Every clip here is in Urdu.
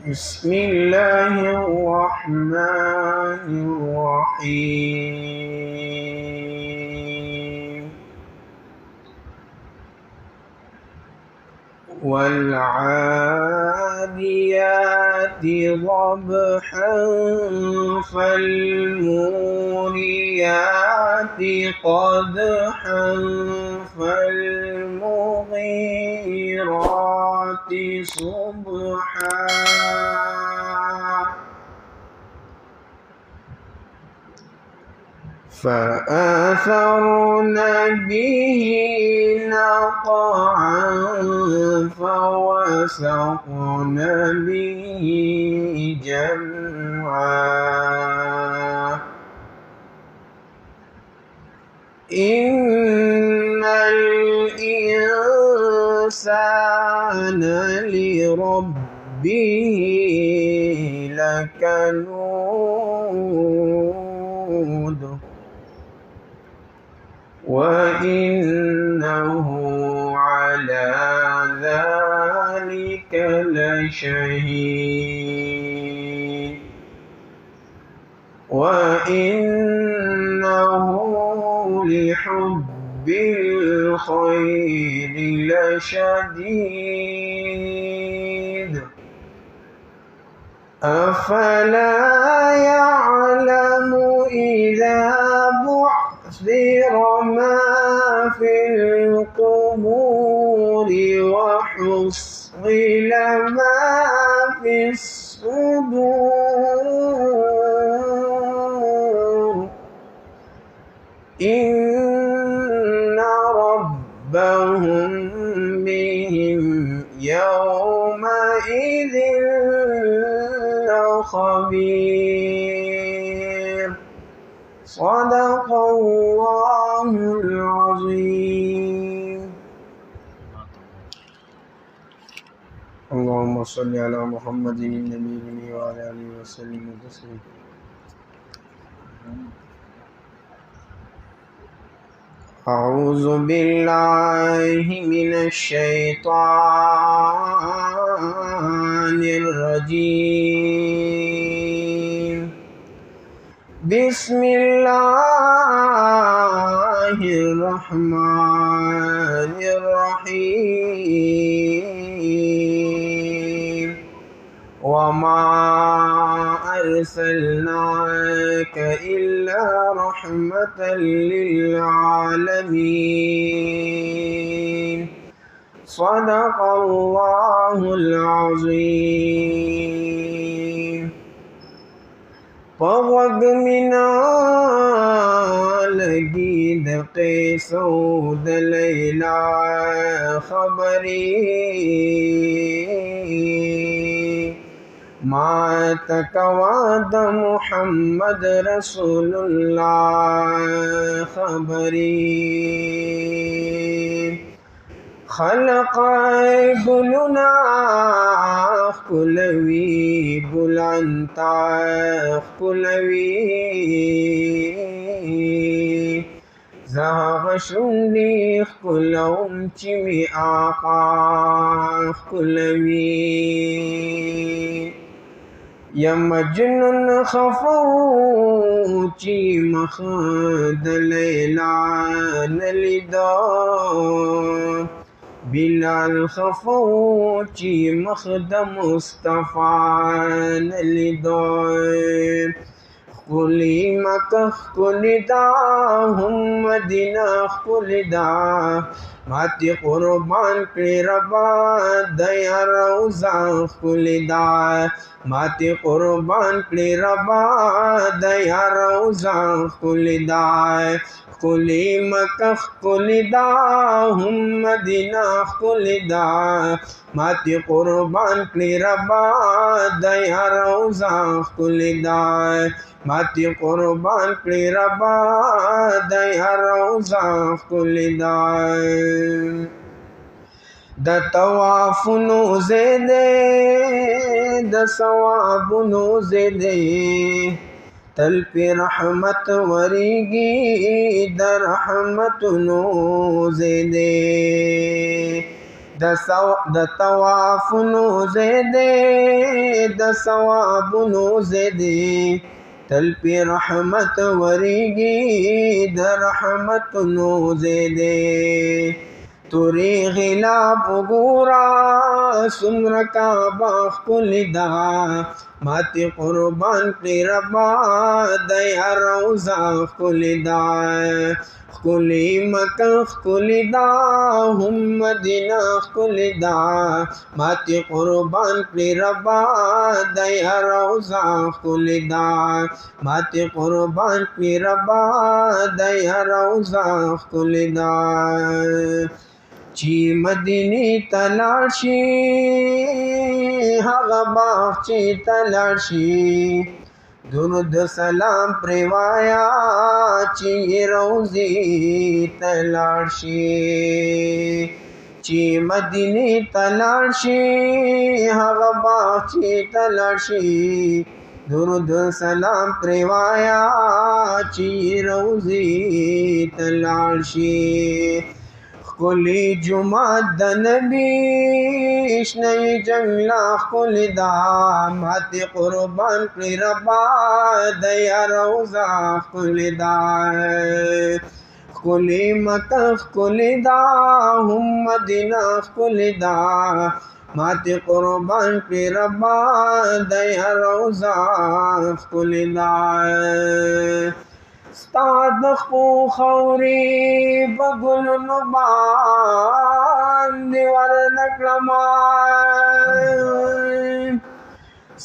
بسم الله الرحمن الرحيم والعاديات ضبحا فالموريات قدحا فالمغيرات صبحا فأثرن به نقعا فوسطن به جمعا إن الإنسان لربه لكنود وإنه على ذلك لشهيد وإنه لحب الخير لشديد أفلا يعلم إذا بعثر ما في القبور وحصل ما في الصدور إن ربهم بهم يومئذ خبير صدق الله العظيم. اللهم صل على محمد النبي وعلى آله وسلم تسليما. أعوذ بالله من الشيطان الرجيم. بسم الله الرحمن الرحيم. وما أرسلناك إلا رحمة للعالمين. صدق الله العظيم. پغوگ منا لگی دقی سود لیلا خبری ما تکواد محمد رسول اللہ خبری خلق گلنا کلوی بلنتا کلوی زاغ شندی کلوم چمی آقا کلوی یا مجنن خفو چی مخد لیلا نلیدا بلال خفو چی مخد مصطفیٰ نلیدا خلی مکہ خلی دا ہم مدینہ خلی دا ماتی قربان کری ربا دیا روزہ خلی دا ماتی قربان کری ربا دیا روزہ خلی دا خلی مکہ خلی دا ہم مدینہ خلی دا ماتی قربان کری ربا دیا روزہ خلی دا ماتی قربان کری ربا دیا روزہ خلی دا دا طواف نوزے دے دا ثواب نوزے تل پی رحمت وریگی دا رحمت نوزے د طوافونو زیدې د ثوابونو زیدې تل پی رحمت وریږي د رحمتونو زیدې توری غلاب وګورا سمره کعبه ښکلې ده ماتی قربان کړې ربا د یا روضه ښکلې ده ښکلې مکه ښکلې ده هم مدینه ښکلې ده ماتی قربان کړې ربا د یا روضه ښکلې ده ماتی قربان کړې ربا د یا روضه ښکلې ده چی مدینی تلاړ شي هغه باغ چې تلاړ شي درود سلام پرې وایا چې روضې تلاړ شي چې مدینی تلاړ شي هغه باغ چې تلاړ شي درود سلام پرې وایا چې روضې تلاړ شي ښکلې جومات د نبي شنه جنګله ښکلې ده ماتې قربان کړې ربا د یا روضه ښکلې ده ښکلې مکه ښکلې ده هم مدینه ښکلې ده ماتې قربان کړې ربا د یا روضه ښکلې ده ستا د خپو خورې په ګلونو باندې ورنکړما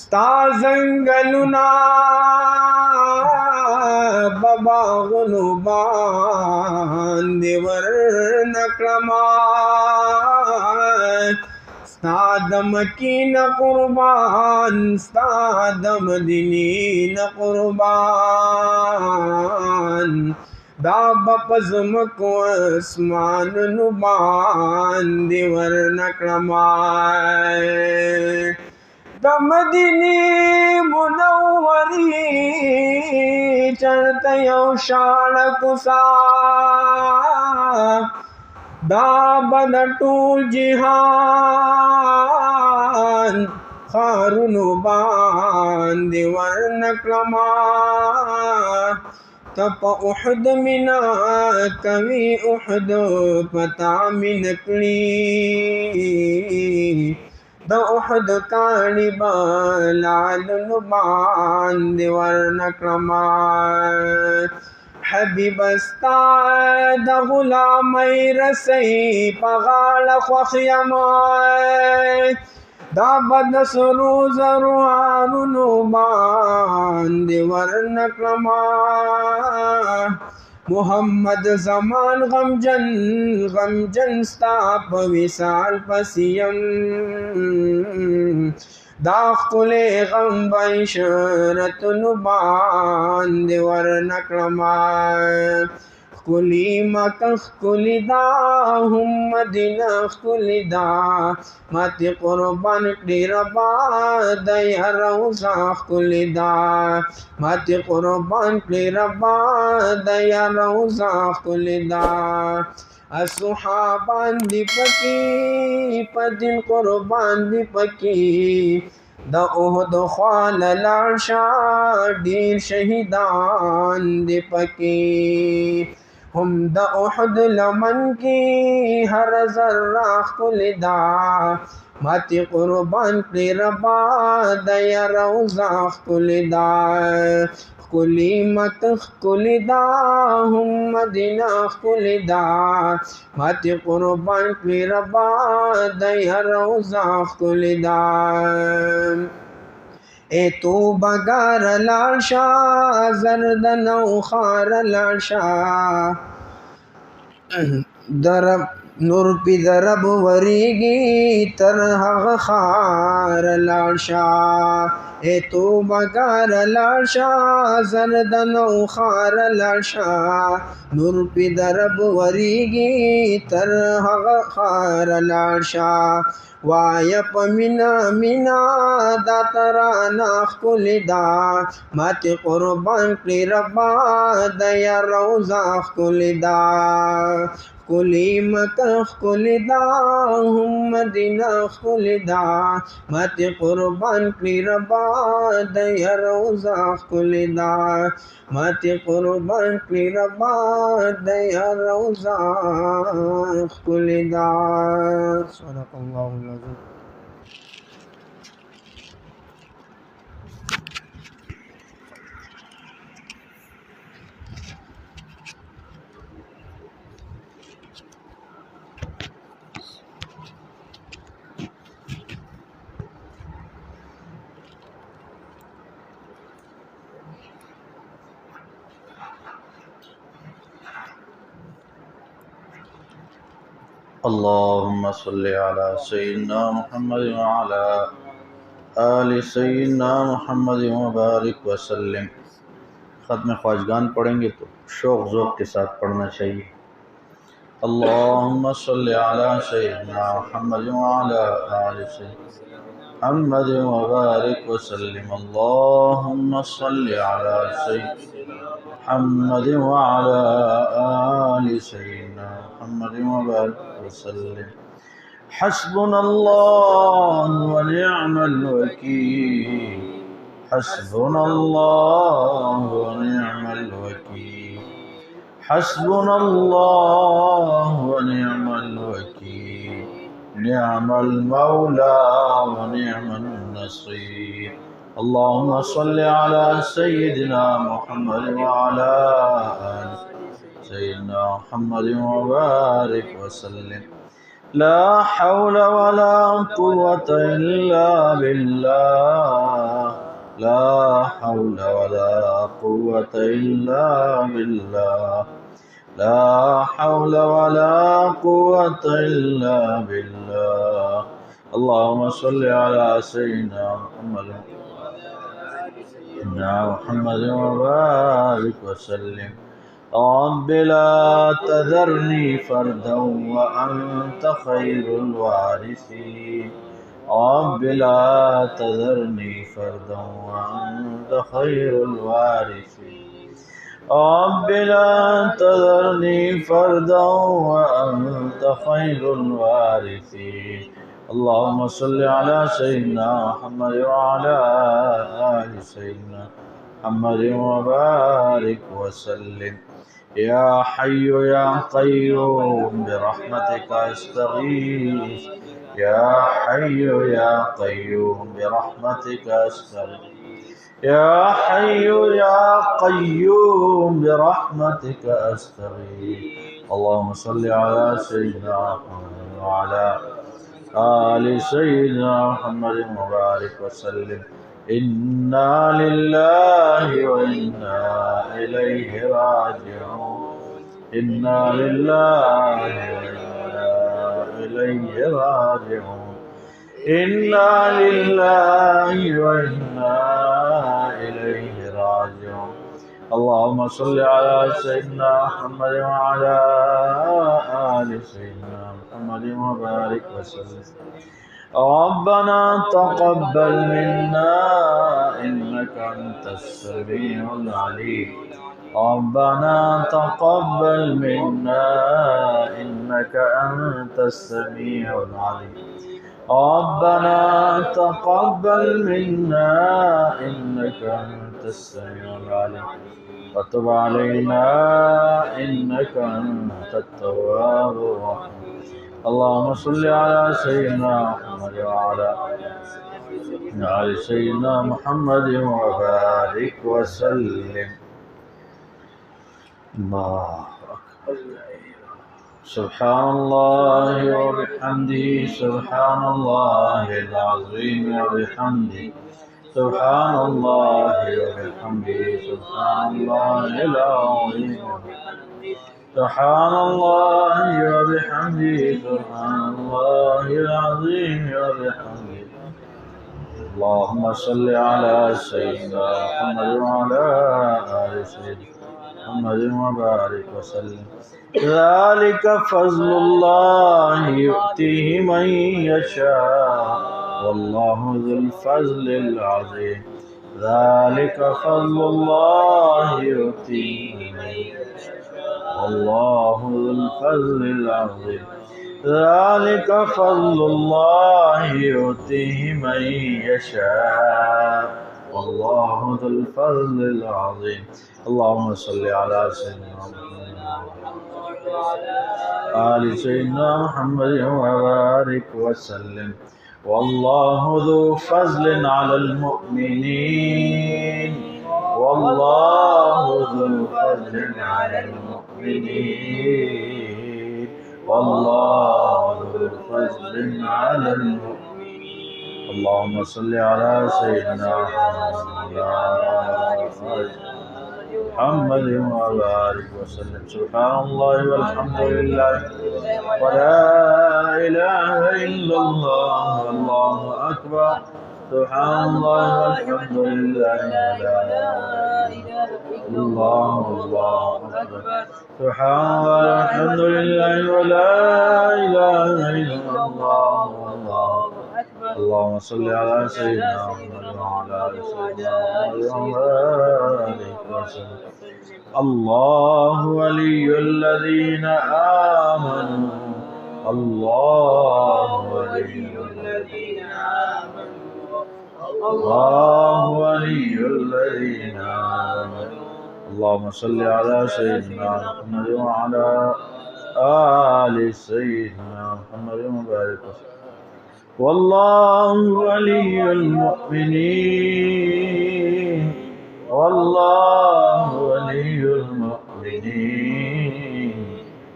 ستا ځنګلونه په باغونو باندې ورنکړما ستا د مکې نه قربان ستا د مدینې نه قربان دا به په ځمکو اسمانونو باندې ورنکړما د مدینې منورې چرته یو شاړه کوڅه دا به د ټول جهان ښارونو باندې ورنکړما ته په احد مینه کوي احد پتا مینه کړي د احد کاڼي به لعلونو باندې ورنکړما حبیب ستا د غلامۍ رسۍ په غاړه خوښ یمه دا به د سرو زرو هارونو باندې ورنکړما محمد زمان غمجن غمجن ستا په وصال پسې یم دا ښکلی غم به عشرتونو باندې ورنکړما ښکلې مکه ښکلې ده هم مدینه ښکلې ده ماتې قربان کړې ربا د یا روضه ښکلې ده ماتې قربان کړې ربا د یا روضه ښکلې ده اصحابان دې پکې په دین قربان دې پکې د احد خوا له لاړ شه ډېر شهیدان دې پکې هم د احد لمن کې هر ذره ښکلې ده ماتې قربان کړې ربا د یا روضه ښکلې ده ښکلې مکه ښکلې ده هم مدینه ښکلې ده ماتې قربان کړې ربا د یا روضه ښکلې ده ای توبهګار لاړ شه زردن او خاره لاړ شه نور پی د رب وریږي تر هغه ښاره لاړ شه ای توبهګار لاړ شه زردن او خاره لاړ شه نور پی د رب وریږي تر هغه ښاره لاړ شه وایه په مینا مینا دا ترانه ښکلې ده ماتې قربان کړې ربا د یا روضه ښکلې ده کلی مکہ خلدا ہم مدینہ خلدا مت قربان کړي ربا د روزا خلدا مت قربان کړي ربا د روزا خلدا. صدق اللہ العظیم. اللهم صل على سيدنا محمد وعلى آل سيدنا محمد وبارک وسلم. ختم خواجگان پڑھیں گے تو شوق ذوق کے ساتھ پڑھنا چاہیے. اللهم صل على سيدنا محمد وعلى آل سيدنا محمد وبارک وسلم. اللهم صل على سيدنا محمد وعلى آل سيدنا محمد وبارك وسلم. حسبنا الله ونعم الوكيل. حسبنا الله ونعم الوكيل. حسبنا الله ونعم الوكيل. نعم المولى ونعم النصير. اللهم صل على سيدنا محمد وعلى آل سيدنا محمد وبارك وسلم. لا حول ولا قوة إلا بالله. لا حول ولا قوة إلا بالله. لا حول ولا قوة إلا بالله. اللهم صل على سيدنا محمد وبارك وسلم. رب لا تذرني فردا وأنت خير الوارثين. رب لا تذرني فردا وأنت خير الوارثين. رب لا تذرني فردا وأنت خير الوارثين. اللهم صل على سيدنا محمد وعلى آل سيدنا محمد وبارك وسلم. يا حي يا قيوم برحمتك أستغيث. يا حي يا قيوم برحمتك أستغيث. يا حي يا قيوم برحمتك أستغيث. اللهم صل على سيدنا محمد وعلى آل سيدنا محمد وبارك وسلم. إنا لله وإنا إليه راجعون. إنا لله وإنا إليه راجعون. إنا لله وإنا إليه راجعون. اللهم صل على سيدنا محمد وعلى آل سيدنا محمد وبارك وسلم. ربنا تقبل منا إنك أنت السميع العليم. ربنا تقبل منا إنك أنت السميع العليم. ربنا تقبل منا إنك أنت السميع العليم وتب علينا إنك أنت التواب الرحيم. اللهم صل على سيدنا محمد وعلى آل سيدنا محمد وبارك وسلم. الله أكبر. سبحان الله وبحمده. سبحان الله العظيم وبحمده. سبحان الله وبحمده. سبحان الله العظيم. سبحان الله وبحمده. سبحان الله العظيم وبحمده. اللهم صل على سيدنا محمد وعلى آل سيدنا محمد وبارك وسلم. ذلك فضل الله يؤتيه من يشاء والله ذو الفضل العظيم. ذلك فضل الله يؤتيه من يشاء والله ذو الفضل العظيم ذلك فضل الله يؤتيه من يشاء والله ذو الفضل العظيم اللهم صل على سيدنا محمد آل سيدنا محمد وبارك وسلم والله ذو فضل على المؤمنين والله ذو فضل على المؤمنين والله ذو فضل على المؤمنين اللهم صل على سيدنا محمد وبارك وسلم سبحان الله والحمد لله ولا إله إلا الله والله أكبر سبحان الله والحمد لله ولا إله إلا الله والله أكبر سبحان الله والحمد لله ولا إله إلا الله والله أكبر اللهم صل على سيدنا محمد وعلى آل سيدنا محمد وبارك وسلم الله ولي الذين آمنوا الله ولي الذين آمنوا الله ولي الذين آمنوا اللهم صل على سيدنا محمد وعلى آل سيدنا محمد وبارك وسلم والله ولي المؤمنين والله ولي المؤمنين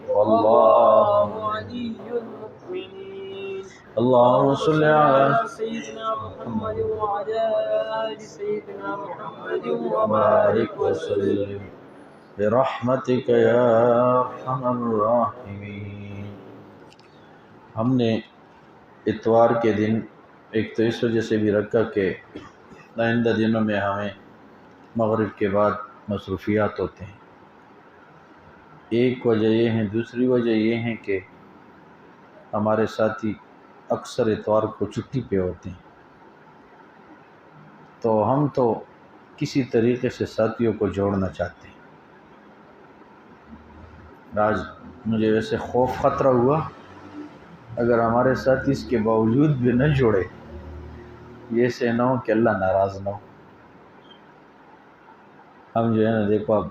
والله ولي المؤمنين اللهم صل على سيدنا محمد وعلى آل سيدنا محمد وبارك وسلم برحمتك يا أرحم الراحمين ہم نے اتوار کے دن ایک تو اس وجہ سے بھی رکھا کہ آئندہ دنوں میں ہمیں مغرب کے بعد مصروفیات ہوتے ہیں ایک وجہ یہ ہے دوسری وجہ یہ ہے کہ ہمارے ساتھی اکثر اتوار کو چھٹی پہ ہوتے ہیں تو ہم تو کسی طریقے سے ساتھیوں کو جوڑنا چاہتے ہیں آج مجھے ویسے خوف خطرہ ہوا اگر ہمارے ساتھی اس کے باوجود بھی نہ جوڑے یہ سے نہ ہو کہ اللہ ناراض نہ ہو ہم جو ہے نا دیکھو اب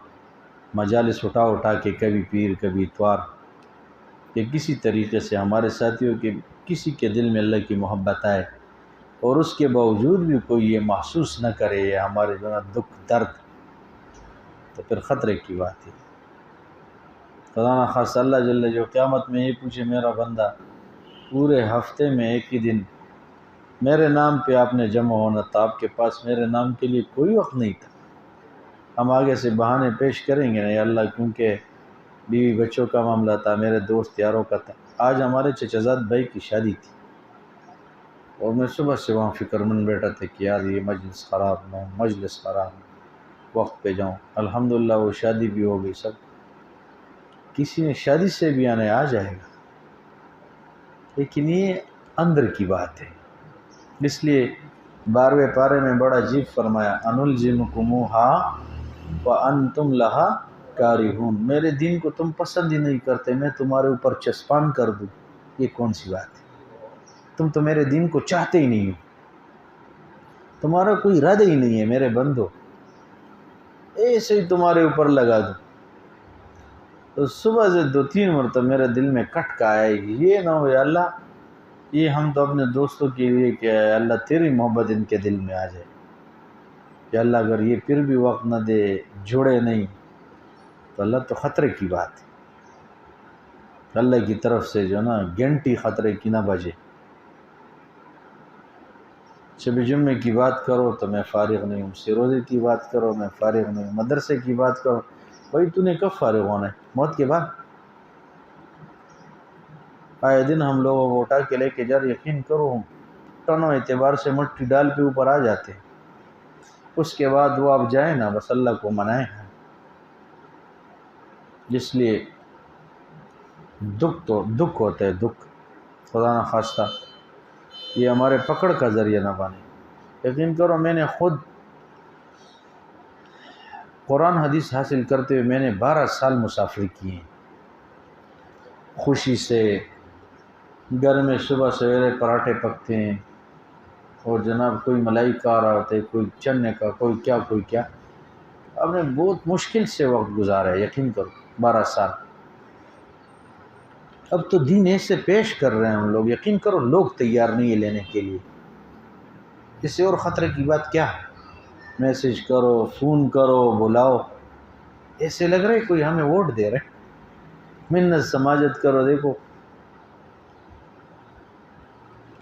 مجالس اٹھا کے کبھی پیر کبھی اتوار کہ کسی طریقے سے ہمارے ساتھیوں کے کسی کے دل میں اللہ کی محبت آئے اور اس کے باوجود بھی کوئی یہ محسوس نہ کرے یہ ہمارے جو نا دکھ درد تو پھر خطرے کی بات ہے خدا نہ خاص اللہ جل جو قیامت میں یہ پوچھے میرا بندہ پورے ہفتے میں ایک ہی دن میرے نام پہ آپ نے جمع ہونا تھا آپ کے پاس میرے نام کے لیے کوئی وقت نہیں تھا ہم آگے سے بہانے پیش کریں گے نہیں اللہ کیونکہ بیوی بچوں کا معاملہ تھا میرے دوست یاروں کا تھا آج ہمارے چچزاد بھائی کی شادی تھی اور میں صبح سے وہاں فکر مند بیٹھا تھا کہ یار یہ مجلس خراب نہ ہو مجلس خراب نہ وقت پہ جاؤں الحمدللہ وہ شادی بھی ہو گئی سب کسی نے شادی سے بھی آنے آ جائے گا لیکن یہ اندر کی بات ہے اس لیے 12ویں پارے میں بڑا عجیب فرمایا انلزمکموہا وانتم لہا کارہون میرے دین کو تم پسند ہی نہیں کرتے میں تمہارے اوپر چسپان کر دوں یہ کون سی بات ہے تم تو میرے دین کو چاہتے ہی نہیں ہو تمہارا کوئی ارادہ ہی نہیں ہے میرے بندو ایسے ہی تمہارے اوپر لگا دوں تو صبح سے 2-3 مرتبہ میرے دل میں کٹ کا آئے گی یہ نہ ہو یا اللہ یہ ہم تو اپنے دوستوں کے لیے کہ اللہ تیری محبت ان کے دل میں آ جائے کہ اللہ اگر یہ پھر بھی وقت نہ دے جڑے نہیں تو اللہ تو خطرے کی بات ہے اللہ کی طرف سے جو نا گھنٹی خطرے کی نہ بجے شب جمعے کی بات کرو تو میں فارغ نہیں ہوں سروزے کی بات کرو میں فارغ نہیں ہوں مدرسے کی بات کرو بھائی تو نے کب فارغ ہونا ہے موت کے بعد آئے دن ہم لوگوں کو اٹھا کے لے کے جا یقین کرو ٹنوں اعتبار سے مٹی ڈال کے اوپر آ جاتے اس کے بعد وہ آپ جائیں نا بس اللہ کو منائیں جس لیے دکھ ہوتا ہے دکھ خدا نہ خواستہ یہ ہمارے پکڑ کا ذریعہ نہ بنے یقین کرو میں نے خود قرآن حدیث حاصل کرتے ہوئے میں نے 12 سال مسافری کیے ہیں، خوشی سے گھر میں صبح سویرے پراٹھے پکتے ہیں اور جناب کوئی ملائی کا آ رہا ہوتا ہے، کوئی چنے کا، کوئی کیا اب نے بہت مشکل سے وقت گزارا ہے، یقین کرو 12 سال۔ اب تو دین ایسے پیش کر رہے ہیں ہم لوگ، یقین کرو لوگ تیار نہیں ہے لینے کے لیے۔ اس سے اور خطرے کی بات کیا ہے؟ میسج کرو، فون کرو، بلاؤ، ایسے لگ رہا ہے کوئی ہمیں ووٹ دے رہے، منت سماجت کرو۔ دیکھو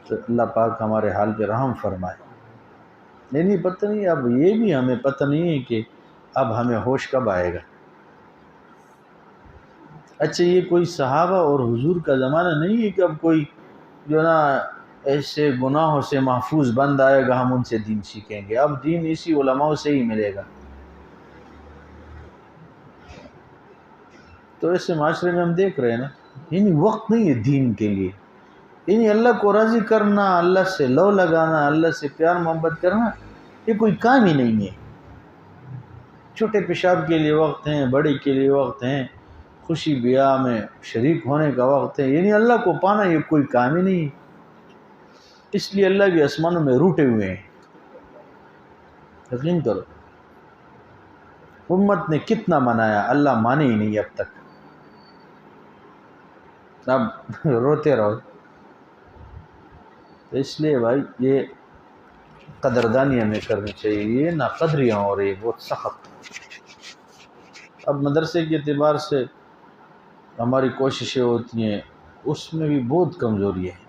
تو اللہ پاک ہمارے حال پہ رحم فرمائے۔ نہیں پتہ نہیں، اب یہ بھی ہمیں پتہ نہیں ہے کہ اب ہمیں ہوش کب آئے گا۔ اچھا یہ کوئی صحابہ اور حضور کا زمانہ نہیں ہے کہ اب کوئی جو نا ایسے گناہوں سے محفوظ بند آئے گا ہم ان سے دین سیکھیں گے۔ اب دین اسی علماء سے ہی ملے گا۔ تو ایسے معاشرے میں ہم دیکھ رہے ہیں نا، یعنی وقت نہیں ہے دین کے لیے، یعنی اللہ کو راضی کرنا، اللہ سے لو لگانا، اللہ سے پیار محبت کرنا، یہ کوئی کام ہی نہیں ہے۔ چھوٹے پیشاب کے لیے وقت ہیں، بڑے کے لیے وقت ہیں، خوشی بیاہ میں شریک ہونے کا وقت ہے، یعنی اللہ کو پانا یہ کوئی کام ہی نہیں ہے۔ اس لیے اللہ بھی آسمانوں میں روٹے ہوئے ہیں، یقین کرو۔ امت نے کتنا منایا، اللہ مانے ہی نہیں اب تک، اب روتے رہو۔ تو اس لیے بھائی یہ قدردانی ہمیں کرنی چاہیے، یہ نا قدریاں ہو رہی ہے بہت سخت۔ اب مدرسے کے اعتبار سے ہماری کوششیں ہوتی ہیں، اس میں بھی بہت کمزوری ہے۔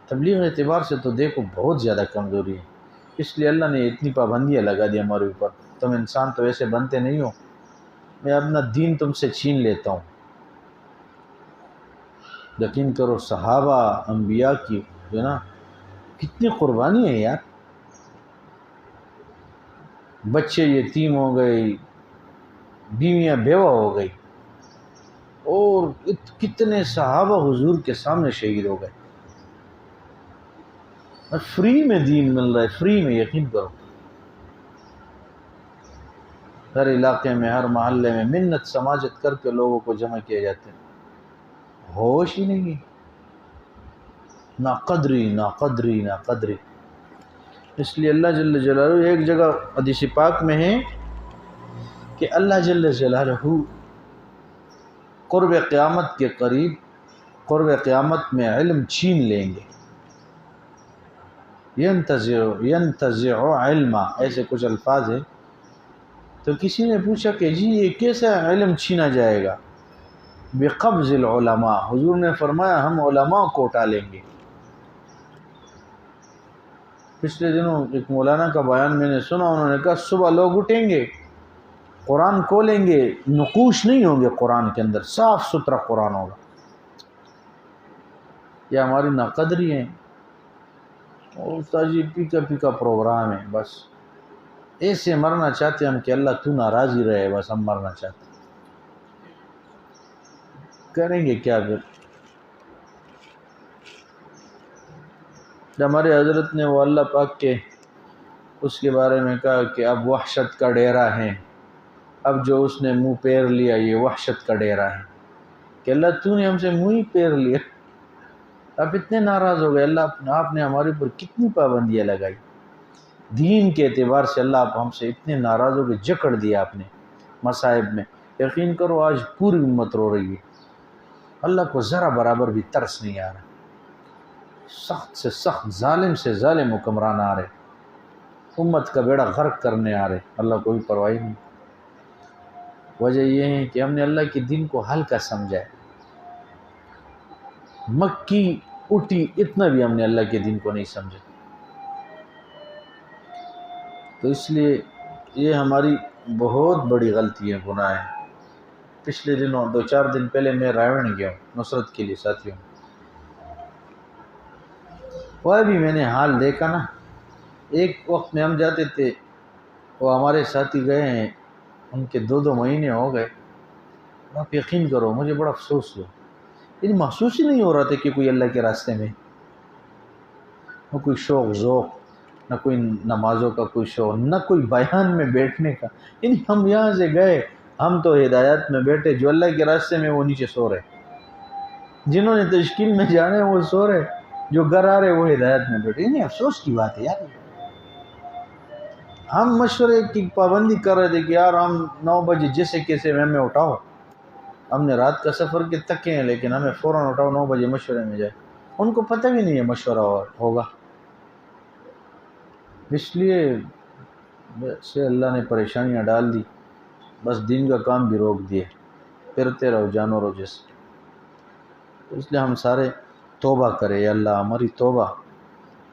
تبلیغ اعتبار سے تو دیکھو بہت زیادہ کمزوری ہے، اس لیے اللہ نے اتنی پابندیاں لگا دی ہمارے اوپر۔ تم انسان تو ایسے بنتے نہیں ہو، میں اپنا دین تم سے چھین لیتا ہوں۔ یقین کرو صحابہ انبیاء کی جو نا کتنی قربانی ہے یار، بچے یتیم ہو گئے، بیویاں بیوہ ہو گئی، اور کتنے صحابہ حضور کے سامنے شہید ہو گئے۔ فری میں دین مل رہا ہے، فری میں، یقین کرو۔ ہر علاقے میں، ہر محلے میں منت سماجت کر کے لوگوں کو جمع کیا جاتے ہیں، ہوش ہی نہیں ہے، نا قدری نا قدری نا قدری۔ اس لیے اللہ جل جلالہ ایک جگہ حدیث پاک میں ہے کہ اللہ جل جلالہ قرب قیامت کے قریب، قرب قیامت میں علم چھین لیں گے، ینتزع علما، ایسے کچھ الفاظ ہیں۔ تو کسی نے پوچھا کہ جی یہ کیسا علم چھینا جائے گا؟ بقبض العلماء، حضور نے فرمایا ہم علماء کو اٹھا لیں گے۔ پچھلے دنوں ایک مولانا کا بیان میں نے سنا، انہوں نے کہا صبح لوگ اٹھیں گے، قرآن کھولیں گے، نقوش نہیں ہوں گے قرآن کے اندر، صاف ستھرا قرآن ہوگا۔ یہ ہماری ناقدری ہیں، اور تاجی پیکا پروگرام ہے، بس ایسے مرنا چاہتے ہم کہ اللہ تو ناراض ہی رہے، بس ہم مرنا چاہتے کریں گے کیا پھر؟ ہمارے حضرت نے وہ اللہ پاک کے اس کے بارے میں کہا کہ اب وحشت کا ڈیرا ہے، اب جو اس نے منہ پیر لیا یہ وحشت کا ڈیرا ہے، کہ اللہ تو نے ہم سے منہ ہی پیر لیا، اب اتنے ناراض ہو گئے۔ اللہ آپ نے ہمارے اوپر کتنی پابندیاں لگائی، دین کے اعتبار سے اللہ آپ ہم سے اتنے ناراض ہو گئے، جکڑ دیا آپ نے مصائب میں۔ یقین کرو آج پوری امت رو رہی ہے، اللہ کو ذرا برابر بھی ترس نہیں آ رہا، سخت سے سخت، ظالم سے ظالم حکمران آ رہے، امت کا بیڑا غرق کرنے آ رہے، اللہ کوئی پرواہ نہیں۔ وجہ یہ ہے کہ ہم نے اللہ کے دین کو ہلکا سمجھا ہے، مکی اٹھی اتنا بھی ہم نے اللہ کے دین کو نہیں سمجھا۔ تو اس لیے یہ ہماری بہت بڑی غلطی ہے، گناہ ہے۔ پچھلے دنوں 2-4 دن پہلے میں رائیون گیا ہوں نصرت کے لیے ساتھیوں، وہ بھی میں نے حال دیکھا نا۔ ایک وقت میں ہم جاتے تھے، وہ ہمارے ساتھی گئے ہیں، ان کے 2 مہینے ہو گئے۔ آپ یقین کرو مجھے بڑا افسوس ہوا، لیکن محسوس ہی نہیں ہو رہا تھا کہ کوئی اللہ کے راستے میں وہ کوئی شوق ذوق نہ کوئی نمازوں کا کوئی شوق، نہ کوئی بیان میں بیٹھنے کا. یعنی ہم یہاں سے گئے، ہم تو ہدایت میں بیٹھے، جو اللہ کے راستے میں وہ نیچے سو رہے، جنہوں نے تشکیل میں جانے وہ سو رہے، جو گھر آ رہے وہ ہدایت میں بیٹھے. یعنی افسوس کی بات ہے یار. ہم مشورے کی پابندی کر رہے تھے کہ یار ہم 9 بجے جیسے کیسے ہمیں اٹھاؤ، ہم نے رات کا سفر کے تکے ہیں لیکن ہمیں فوراً اٹھاؤ 9 بجے مشورے میں جائے. ان کو پتہ بھی نہیں ہے مشورہ ہوگا. اس لیے سے اللہ نے پریشانیاں ڈال دی، بس دین کا کام بھی روک دیے، پھرتے رہو جانوروں جیسے. اس لیے ہم سارے توبہ کرے. یا اللہ ہماری توبہ،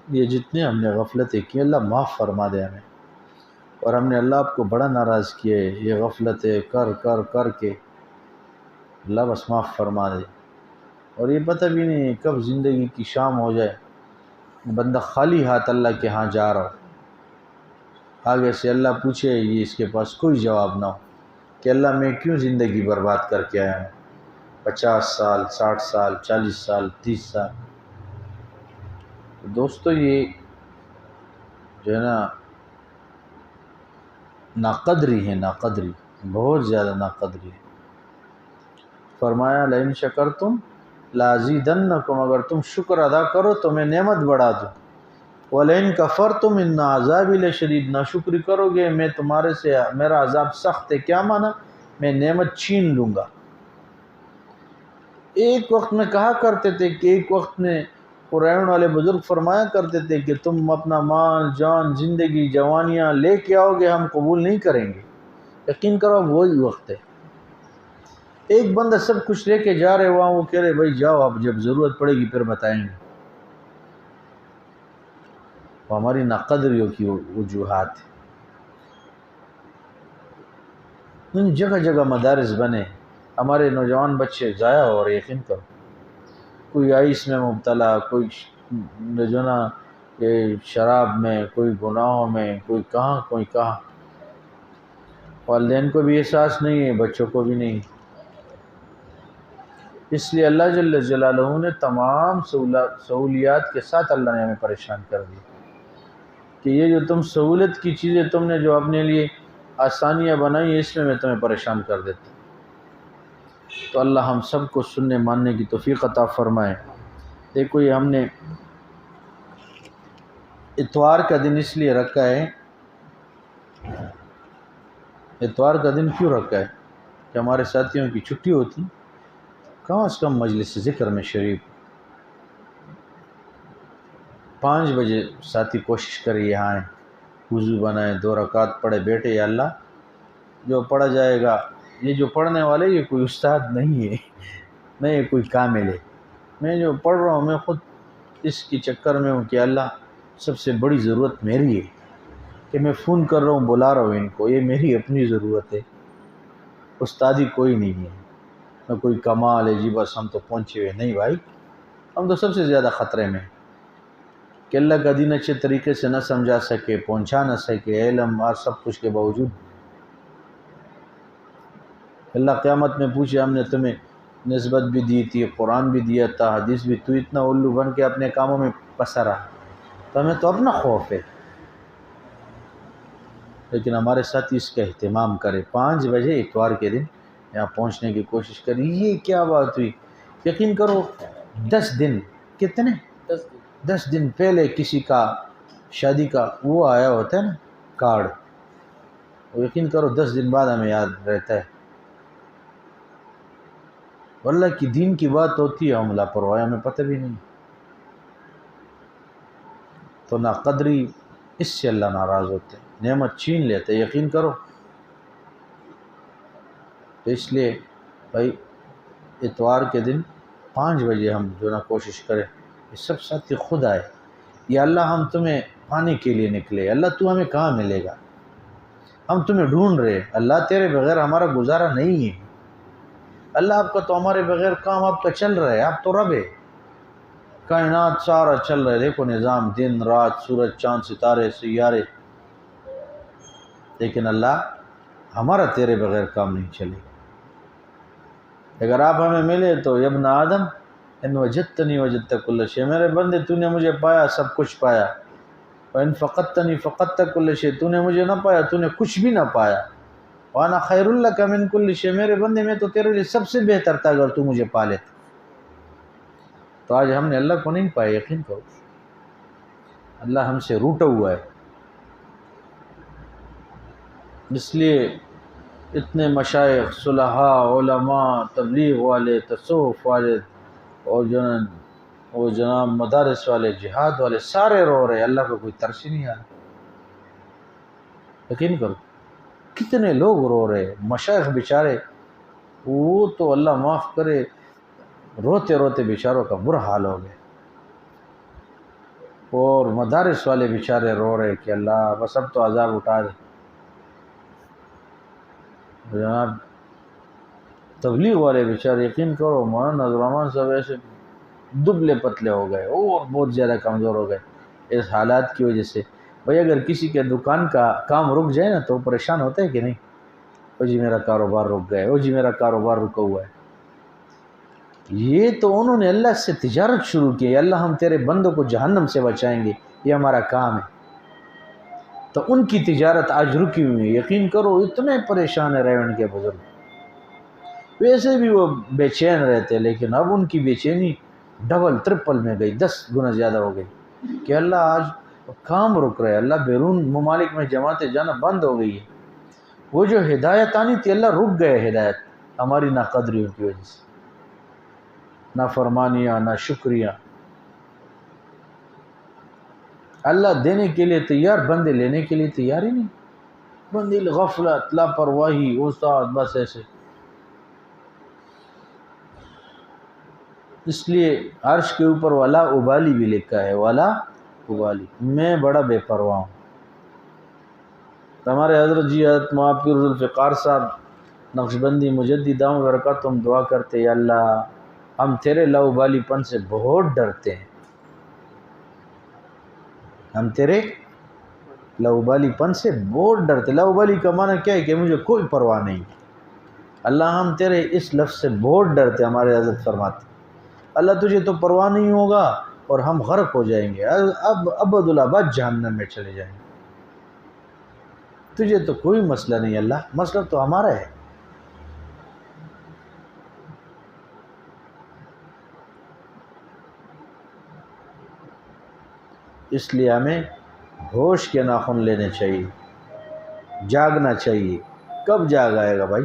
یہ جتنے ہم نے غفلتیں کی اللہ معاف فرما دے ہمیں. اور ہم نے اللہ آپ کو بڑا ناراض کیے یہ غفلتیں کر کر کر کے، اللہ بس معاف فرما دے. اور یہ پتہ بھی نہیں کب زندگی کی شام ہو جائے، بندہ خالی ہاتھ اللہ کے ہاں جا رہا ہو، آگے سے اللہ پوچھے یہ اس کے پاس کوئی جواب نہ ہو کہ اللہ میں کیوں زندگی برباد کر کے آیا ہوں، 50 سال 60 سال 40 سال 30 سال. دوستو یہ جو ہے نا ناقدری ہے، ناقدری بہت زیادہ ناقدری ہے. فرمایا لئن شکرتم لازیدنکم، اگر تم شکر ادا کرو تو میں نعمت بڑھا دوں. وَلَئِن كَفَرْتُمْ إِنَّ عَذَابِي لَشَدِيدٌ، ناشکری کرو گے میں تمہارے سے میرا عذاب سخت ہے. کیا مانا؟ میں نعمت چھین لوں گا. ایک وقت میں کہا کرتے تھے کہ ایک وقت میں قرآن والے بزرگ فرمایا کرتے تھے کہ تم اپنا مال جان زندگی جوانیاں لے کے آؤ گے ہم قبول نہیں کریں گے. یقین کرو وہی وقت ہے. ایک بندہ سب کچھ لے کے جا رہے وہاں، وہ کہہ رہے بھائی جاؤ اب جب ضرورت پڑے گی پھر بتائیں گے. وہ ہماری ناقدریوں کی وجوہات ہیں. جگہ جگہ مدارس بنے، ہمارے نوجوان بچے ضائع ہو رہے. یقین کرو کوئی آئس میں مبتلا، کوئی جو نا یہ شراب میں، کوئی گناہوں میں، کوئی کہاں کوئی کہاں. والدین کو بھی احساس نہیں ہے، بچوں کو بھی نہیں. اس لیے اللہ جل جلالہ نے تمام سہولیات کے ساتھ اللہ نے ہمیں پریشان کر دی کہ یہ جو تم سہولت کی چیزیں تم نے جو اپنے لیے آسانیاں بنائی اس میں تمہیں پریشان کر دیتا. تو اللہ ہم سب کو سننے ماننے کی توفیق عطا فرمائے. دیکھو یہ ہم نے اتوار کا دن اس لیے رکھا ہے، اتوار کا دن کیوں رکھا ہے کہ ہمارے ساتھیوں کی چھٹی ہوتی، کم از کم مجلس ذکر میں شریف. 5 بجے ساتھی کوشش کرے یہاں آئیں، وضو بنائیں، 2 رکعت پڑھے بیٹھے. یا اللہ جو پڑھا جائے گا، یہ جو پڑھنے والے یہ کوئی استاد نہیں ہے، نہ یہ کوئی کامل ہے. میں جو پڑھ رہا ہوں میں خود اس کی چکر میں ہوں کہ اللہ سب سے بڑی ضرورت میری ہے کہ میں فون کر رہا ہوں بلا رہا ہوں ان کو، یہ میری اپنی ضرورت ہے. استادی کوئی نہیں ہے، نہ کوئی کمال ہے جی بس ہم تو پہنچے ہوئے. نہیں بھائی، ہم تو سب سے زیادہ خطرے میں کہ اللہ کا دین اچھے طریقے سے نہ سمجھا سکے، پہنچا نہ سکے، علم اور سب کچھ کے باوجود. اللہ قیامت میں پوچھے ہم نے تمہیں نسبت بھی دی تھی، قرآن بھی دیا تھا، حدیث بھی، تو اتنا الو بن کے اپنے کاموں میں پھنسا رہا. تو ہمیں تو اپنا خوف ہے، لیکن ہمارے ساتھ اس کا اہتمام کرے. 5 بجے اتوار کے دن یہاں پہنچنے کی کوشش کری. یہ کیا بات ہوئی؟ یقین کرو 10 دن، کتنے 10 دن پہلے کسی کا شادی کا وہ آیا ہوتا ہے نا کارڈ، یقین کرو 10 دن بعد ہمیں یاد رہتا ہے. واللہ کی دین کی بات ہوتی ہے ہم لاپرواہی، ہمیں پتہ بھی نہیں. تو ناقدری اس سے اللہ ناراض ہوتے ہیں، نعمت چھین لیتے. یقین کرو. تو اس لیے بھائی اتوار کے دن 5 بجے ہم جو نا کوشش کریں یہ سب ساتھی خود آئے. یا اللہ ہم تمہیں پانے کے لیے نکلے، اللہ تو ہمیں کہاں ملے گا، ہم تمہیں ڈھونڈ رہے. اللہ تیرے بغیر ہمارا گزارا نہیں ہے. اللہ آپ کا تو ہمارے بغیر کام آپ کا چل رہا ہے، آپ تو رب ہے. کائنات سارا چل رہا ہے، دیکھو نظام، دن رات، سورج چاند ستارے سیارے. لیکن اللہ ہمارا تیرے بغیر کام نہیں چلے. اگر آپ ہمیں ملے تو یا ابن آدم ان وجدتنی وجدت کل شیء، میرے بندے تو نے مجھے پایا، سب کچھ پایا. وَإِن فَقَدْتَنِي فَقَدْتَ كُلَّ شَيْءٍ، تو نے مجھے نہ پایا تو نے کچھ بھی نہ پایا. وَأَنَا خَيْرٌ لَكَ مِن كُلِّ شَيْءٍ، میرے بندے میں تو تیرے لیے سب سے بہتر تھا اگر تو مجھے پا لیتا. تو آج ہم نے اللہ کو نہیں پایا، یقین کرو اللہ ہم سے روٹا ہوا ہے. اس لیے اتنے مشائخ، صلحاء، علماء، تبلیغ والے، تصوف والے، اور وہ جناب مدارس والے، جہاد والے، سارے رو رہے، اللہ کو کوئی ترس ہی نہیں آ رہا. یقین کرو کتنے لوگ رو رہے، مشائخ بیچارے، وہ تو اللہ معاف کرے، روتے روتے بیچاروں کا برا حال ہو گیا. اور مدارس والے بیچارے رو رہے کہ اللہ بس اب تو عذاب اٹھا دے. جناب تبلیغ والے بیچارے، یقین کرو مولانا عبدالرحمن صاحب ایسے دبلے پتلے ہو گئے اور بہت زیادہ کمزور ہو گئے اس حالات کی وجہ سے. بھئی اگر کسی کے دکان کا کام رک جائے نا تو پریشان ہوتا ہے کہ نہیں؟ او جی میرا کاروبار رک گیا ہے، او جی میرا کاروبار رکا ہوا ہے. یہ تو انہوں نے اللہ سے تجارت شروع کی، اللہ ہم تیرے بندوں کو جہنم سے بچائیں گے، یہ ہمارا کام ہے. تو ان کی تجارت آج رکی ہوئی ہے. یقین کرو اتنے پریشان رہے ان کے بزرگ، ویسے بھی وہ بے چین رہتے، لیکن اب ان کی بے چینی ڈبل ٹرپل میں گئی، 10 گنا زیادہ ہو گئی کہ اللہ آج کام رک رہے، اللہ بیرون ممالک میں جماعتیں جانا بند ہو گئی ہے. وہ جو ہدایت آنی تھی اللہ رک گئے، ہدایت ہماری ناقدریوں کی وجہ سے، نہ فرمانیاں نہ شکریہ. اللہ دینے کے لیے تیار، بندے لینے کے لیے تیار ہی نہیں. بندے غفلت، لاپرواہی، استاد بس ایسے. اس لیے عرش کے اوپر ولا ابالی بھی لکھا ہے، ولا ابالی، میں بڑا بے پرواہ ہوں. ہمارے حضرت جی حضرت مولانا پیر ذوالفقار صاحب نقشبندی مجدد دامت برکاتہم دعا کرتے، یا اللہ ہم تیرے لاؤبالی پن سے بہت ڈرتے ہیں، ہم تیرے لاؤبالی پن سے بہت ڈرتے. لاؤبالی کا معنی کیا ہے کہ مجھے کوئی پرواہ نہیں. اللہ ہم تیرے اس لفظ سے بہت ڈرتے. ہمارے حضرت فرماتے اللہ تجھے تو پرواہ نہیں ہوگا اور ہم غرق ہو جائیں گے، اب ابد الابد جہنم میں چلے جائیں گے. تجھے تو کوئی مسئلہ نہیں اللہ، مسئلہ تو ہمارا ہے. اس لیے ہمیں ہوش کے ناخن لینے چاہیے، جاگنا چاہیے. کب جاگ آئے گا بھائی؟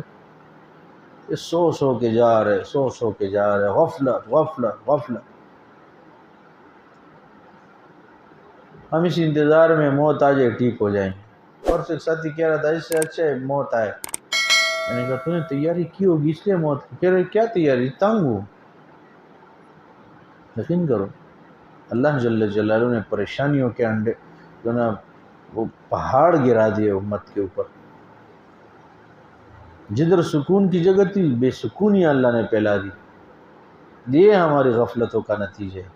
یہ سو کے جا رہے، سو کے جا رہے، غفلت غفلت غفلت. ہم اس انتظار میں موت آ جائے ٹھیک ہو جائیں گے. اور ایک ساتھی کہہ رہا تھا اس سے اچھا ہے موت آئے. میں نے کہا تو نے تیاری کی ہوگی اس لیے موت کی. کہہ رہے کیا تیاری؟ تنگ ہو. یقین کرو اللہ جل جلالہ نے پریشانیوں کے انڈے جو نا وہ پہاڑ گرا دیے امت کے اوپر. جدھر سکون کی جگہ تھی بے سکونی اللہ نے پھیلا دی. یہ ہماری غفلتوں کا نتیجہ ہے.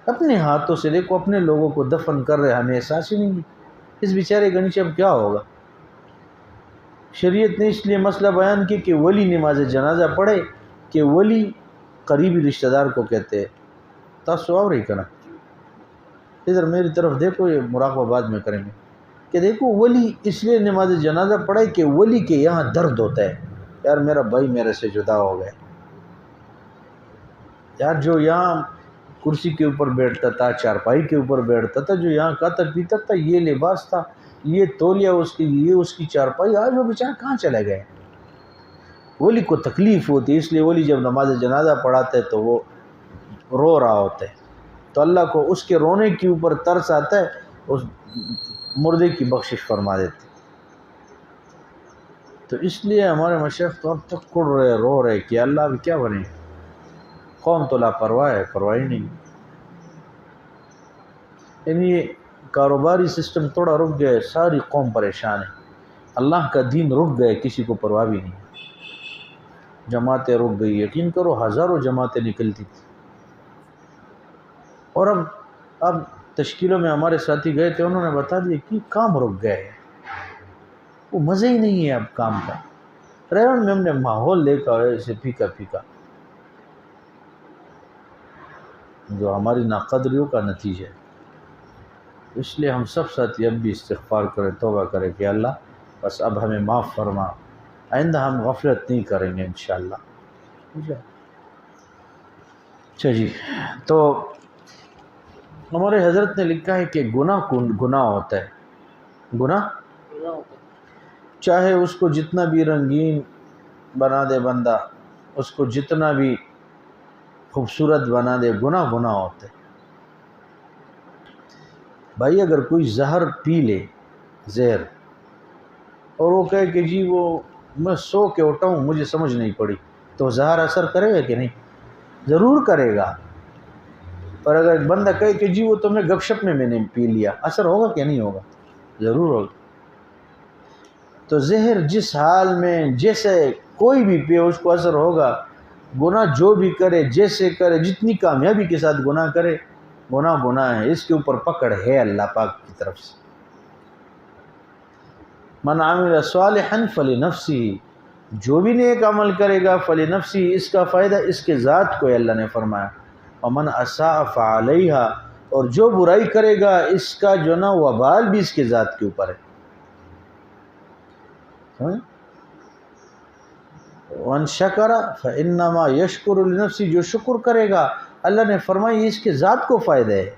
اپنے ہاتھوں سے دیکھو اپنے لوگوں کو دفن کر رہے، ہمیں احساس ہی نہیں. اس بیچارے کا نیچے اب کیا ہوگا؟ شریعت نے اس لیے مسئلہ بیان کی کہ ولی نماز جنازہ پڑھے، کہ ولی قریبی رشتہ دار کو کہتے ہیں. تاسو اور ہی کرنا ادھر میری طرف دیکھو، یہ مراقبہ بعد میں کریں گے کہ دیکھو ولی اس لیے نماز جنازہ پڑھے کہ ولی کے یہاں درد ہوتا ہے. یار میرا بھائی میرے سے جدا ہو گئے. یار جو یہاں کرسی کے اوپر بیٹھتا تھا، چارپائی کے اوپر بیٹھتا تھا، جو یہاں کھاتا پیتا تھا، یہ لباس تھا، یہ تولیہ اس کی، یہ اس کی چارپائی، آج وہ بیچارہ کہاں چلے گئے؟ ولی کو تکلیف ہوتی ہے. اس لیے ولی جب نماز جنازہ پڑھاتا ہے تو وہ رو رہا ہوتا ہے، تو اللہ کو اس کے رونے کے اوپر ترس آتا ہے، اس مردے کی بخشش فرما دیتے. تو اس لیے ہمارے مشائخ تو اب تک کڑ رہے، رو رہے کہ اللہ اب کیا بنے. قوم تو لاپرواہ ہے، پرواہی نہیں. یعنی یہ کاروباری سسٹم تھوڑا رک گیا ہے، ساری قوم پریشان ہے. اللہ کا دین رک گئے، کسی کو پرواہ بھی نہیں. جماعتیں رک گئی. یقین کرو ہزاروں جماعتیں نکلتی تھی، اور اب تشکیلوں میں ہمارے ساتھی گئے تھے، انہوں نے بتا دیا کہ کام رک گئے، وہ مزہ ہی نہیں ہے اب کام کا. ریون میں ہم نے ماحول دیکھا ایسے پھیکا پھیکا، جو ہماری ناقدریوں کا نتیجہ ہے. اس لیے ہم سب ساتھی اب بھی استغفار کریں، توبہ کریں کہ اللہ بس اب ہمیں معاف فرما، آئندہ ہم غفلت نہیں کریں گے انشاءاللہ۔ اچھا جی، تو ہمارے حضرت نے لکھا ہے کہ گناہ ہوتا ہے، گناہ چاہے اس کو جتنا بھی رنگین بنا دے بندہ، اس کو جتنا بھی خوبصورت بنا دے، گناہ ہوتا ہے۔ بھائی اگر کوئی زہر پی لے، زہر، اور وہ کہے کہ جی وہ میں سو کے اٹھا ہوں مجھے سمجھ نہیں پڑی، تو زہر اثر کرے گا کہ نہیں؟ ضرور کرے گا۔ پر اگر ایک بندہ کہے کہ جی وہ تو میں گپ شپ میں نے پی لیا، اثر ہوگا کہ نہیں ہوگا؟ ضرور ہوگا۔ تو زہر جس حال میں جیسے کوئی بھی پی اس کو اثر ہوگا۔ گناہ جو بھی کرے، جیسے کرے، جتنی کامیابی کے ساتھ گناہ کرے، گناہ ہے، اس کے اوپر پکڑ ہے اللہ پاک کی طرف سے۔ من عمل صالحا فلنفسہ، جو بھی نیک عمل کرے گا فلنفسہ، اس کا فائدہ اس کے ذات کو ہے، اللہ نے فرمایا۔ ومن اساء فعلیہا، اور جو برائی کرے گا اس کا جو نا وبال بھی اس کے ذات کے اوپر ہے۔ وَمَن شَكَرَ فَإِنَّمَا يَشْكُرُ لِنَفْسِهِ، جو شکر کرے گا اللہ نے فرمایا یہ اس کے ذات کو فائدہ ہے۔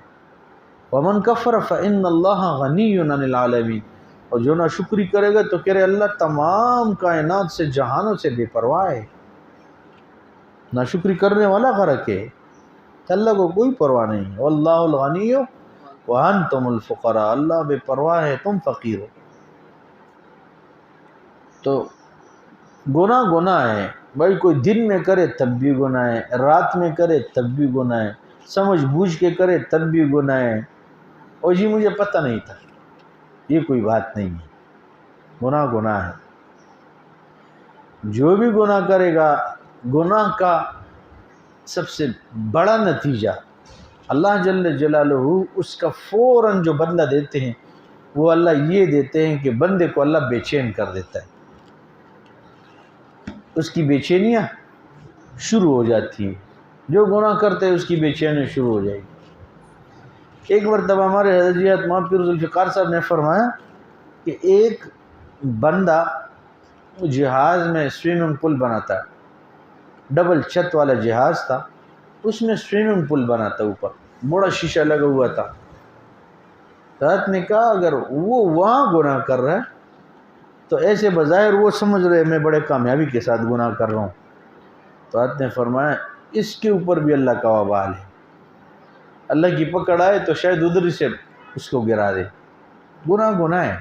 وَمَن كَفَرَ فَإِنَّ اللَّهَ غَنِيٌّ عَنِ الْعَالَمِينَ، اور جو نہ شکری کرے گا تو کہہ رہے اللہ تمام کائنات سے، جہانوں سے بے پرواہ ہے۔ نہ شکری کرنے والا غرق ہے، اللہ کو کوئی پرواہ نہیں۔ وَاللَّهُ الْغَنِيُّ وَأَنْتُمُ الْفُقَرَاءُ، اللہ بے پرواہ ہے، تم فقیر ہو۔ تو گناہ ہے بھائی، کوئی دن میں کرے تب بھی گناہ ہے، رات میں کرے تب بھی گناہ ہے، سمجھ بوجھ کے کرے تب بھی گناہ ہے، اور جی مجھے پتہ نہیں تھا، یہ کوئی بات نہیں ہے۔ گناہ ہے۔ جو بھی گناہ کرے گا، گناہ کا سب سے بڑا نتیجہ اللہ جل جلالہ اس کا فوراً جو بدلہ دیتے ہیں وہ اللہ یہ دیتے ہیں کہ بندے کو اللہ بے چین کر دیتا ہے، اس کی بے چینیاں شروع ہو جاتی ہیں، جو گناہ کرتے ہیں اس کی بے چینی شروع ہو جائے گی۔ ایک مرتبہ ہمارے حضرت مولانا پیر ذوالفقار صاحب نے فرمایا کہ ایک بندہ جہاز میں سوئمنگ پول بناتا، ڈبل چھت والا جہاز تھا، اس میں سوئمنگ پول بنا تھا، اوپر بڑا شیشہ لگا ہوا تھا۔ حضرت نے کہا اگر وہ وہاں گناہ کر رہا ہے تو ایسے بظاہر وہ سمجھ رہے میں بڑے کامیابی کے ساتھ گناہ کر رہا ہوں، تو حضرت نے فرمایا اس کے اوپر بھی اللہ کا وبال ہے، اللہ کی پکڑ آئے تو شاید ادھر سے اس کو گرا دے۔ گناہ ہے۔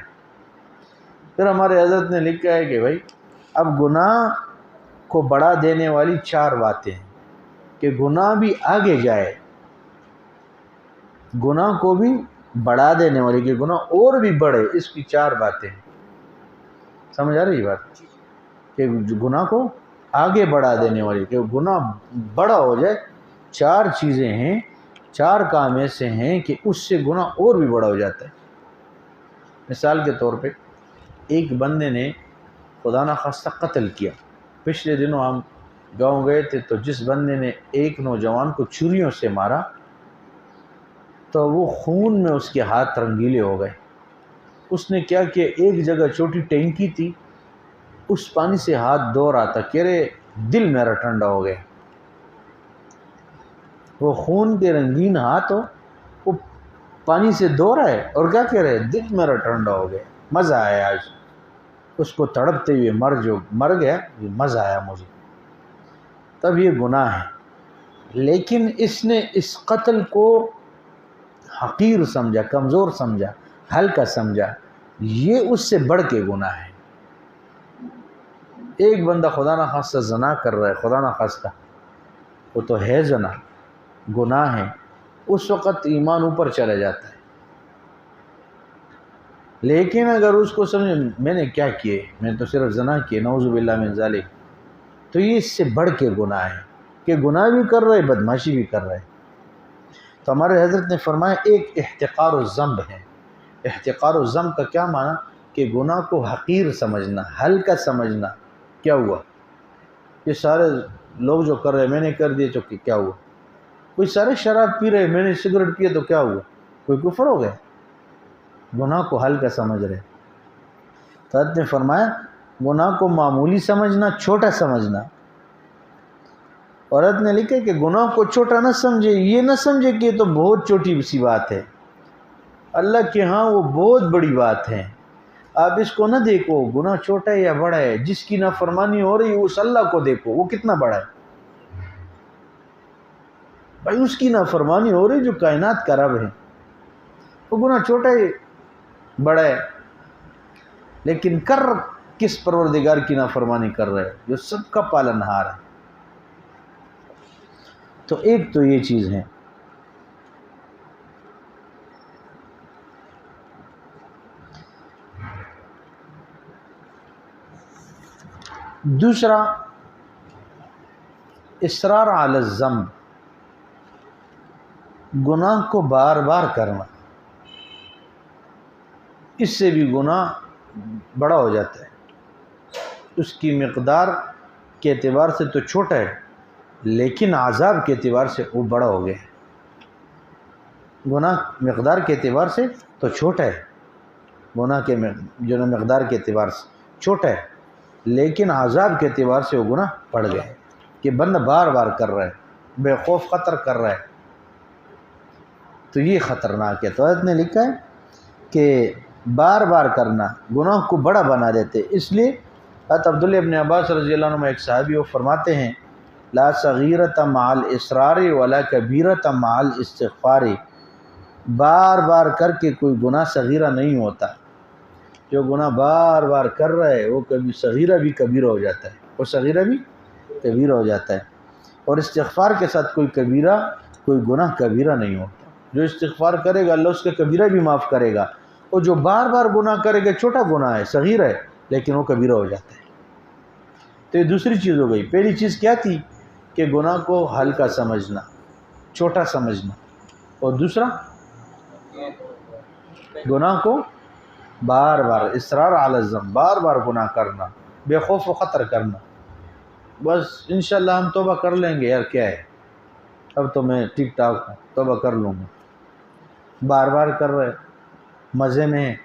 پھر ہمارے حضرت نے لکھا ہے کہ بھائی اب گناہ کو بڑھا دینے والی 4 باتیں ہیں کہ گناہ بھی آگے جائے، گناہ کو بھی بڑھا دینے والی کہ گناہ اور بھی بڑھے، اس کی 4 باتیں ہیں۔ سمجھ آ رہی بات کہ گناہ کو آگے بڑھا دینے والی کہ گناہ بڑا ہو جائے، 4 چیزیں ہیں، 4 کام ایسے ہیں کہ اس سے گناہ اور بھی بڑا ہو جاتا ہے۔ مثال کے طور پہ ایک بندے نے خدا نخواستہ قتل کیا۔ پچھلے دنوں ہم گاؤں گئے تھے تو جس بندے نے ایک نوجوان کو چھریوں سے مارا تو وہ خون میں اس کے ہاتھ رنگیلے ہو گئے۔ اس نے کیا کہ ایک جگہ چھوٹی ٹینکی تھی، اس پانی سے ہاتھ دھو رہا تھا، کہہ رہے دل میرا ٹھنڈا ہو گیا۔ وہ خون کے رنگین ہاتھ ہو، وہ پانی سے دھو رہا ہے اور کیا کہہ رہے دل میرا ٹھنڈا ہو گیا، مزہ آیا آج اس کو تڑپتے ہوئے مر گیا، مزہ آیا مجھے۔ تب یہ گناہ ہے، لیکن اس نے اس قتل کو حقیر سمجھا، کمزور سمجھا، ہلکا سمجھا، یہ اس سے بڑھ کے گناہ ہے۔ ایک بندہ خدا نخواستہ زنا کر رہا ہے، خدا نخواستہ وہ تو ہے زنا، گناہ ہے، اس وقت ایمان اوپر چلا جاتا ہے۔ لیکن اگر اس کو سمجھے میں نے کیا کیے، میں تو صرف زنا کیے، نعوذ باللہ من ذالک، تو یہ اس سے بڑھ کے گناہ ہے کہ گناہ بھی کر رہے، بدماشی بھی کر رہے۔ تو ہمارے حضرت نے فرمایا ایک احتقار الذنب ہے۔ احتقار الذنب کا کیا معنی کہ گناہ کو حقیر سمجھنا، ہلکا سمجھنا۔ کیا ہوا؟ یہ سارے لوگ جو کر رہے میں نے کر دیے تو کیا ہوا؟ کوئی سارے شراب پی رہے میں نے سگریٹ پیا تو کیا ہوا؟ کوئی کفر ہو گیا؟ گناہ کو ہلکا سمجھ رہے. تو حضرت نے فرمایا گناہ کو معمولی سمجھنا، چھوٹا سمجھنا. اور حضرت نے لکھا کہ گناہ کو چھوٹا نہ سمجھے، یہ نہ سمجھے کہ یہ تو بہت چھوٹی سی بات ہے، اللہ کے ہاں وہ بہت بڑی بات ہے. آپ اس کو نہ دیکھو گناہ چھوٹا ہے یا بڑا ہے، جس کی نافرمانی ہو رہی ہے اس اللہ کو دیکھو وہ کتنا بڑا ہے. بھائی اس کی نافرمانی ہو رہی جو کائنات کا رب ہے، وہ گناہ چھوٹا ہے بڑا ہے، لیکن کر کس پروردگار کی نافرمانی کر رہے جو سب کا پالنہار ہے. تو ایک تو یہ چیز ہے. دوسرا اصرار علی الذنب، گناہ کو بار بار کرنا، اس سے بھی گناہ بڑا ہو جاتا ہے. اس کی مقدار کے اعتبار سے تو چھوٹا ہے لیکن عذاب کے اعتبار سے وہ بڑا ہو گیا ہے. گناہ مقدار کے اعتبار سے تو چھوٹا ہے، گناہ کے جو مقدار کے اعتبار سے چھوٹا ہے لیکن عذاب کے اعتبار سے وہ گناہ بڑھ گیا ہے کہ بندہ بار بار کر رہا ہے، بے خوف خطر کر رہا ہے، تو یہ خطرناک ہے. تو حضرت نے لکھا ہے کہ بار بار کرنا گناہ کو بڑا بنا دیتے. اس لیے حضرت عبداللہ ابن عباس رضی اللہ عنہ ایک صحابی وہ فرماتے ہیں لا صغیرۃ مع الاصرار ولا کبیرۃ مع الاستغفار، بار بار کر کے کوئی گناہ صغیرہ نہیں ہوتا. جو گناہ بار بار کر رہا ہے وہ کبھی صغیرہ بھی کبیرہ ہو جاتا ہے، وہ صغیرہ بھی کبیرہ ہو جاتا ہے. اور استغفار کے ساتھ کوئی کبیرہ کوئی گناہ کبیرہ نہیں ہوتا. جو استغفار کرے گا اللہ اس کا کبیرہ بھی معاف کرے گا، اور جو بار بار گناہ کرے گا چھوٹا گناہ ہے صغیرہ ہے لیکن وہ کبیرہ ہو جاتا ہے. تو یہ دوسری چیز ہو گئی. پہلی چیز کیا تھی کہ گناہ کو ہلکا سمجھنا، چھوٹا سمجھنا، اور دوسرا گناہ کو بار بار اصرار علی الذنب، بار بار گناہ کرنا، بے خوف و خطر کرنا. بس انشاءاللہ ہم توبہ کر لیں گے، یار کیا ہے اب تو میں ٹھیک ٹھاک ہوں توبہ کر لوں گا، بار بار کر رہے مزے میں.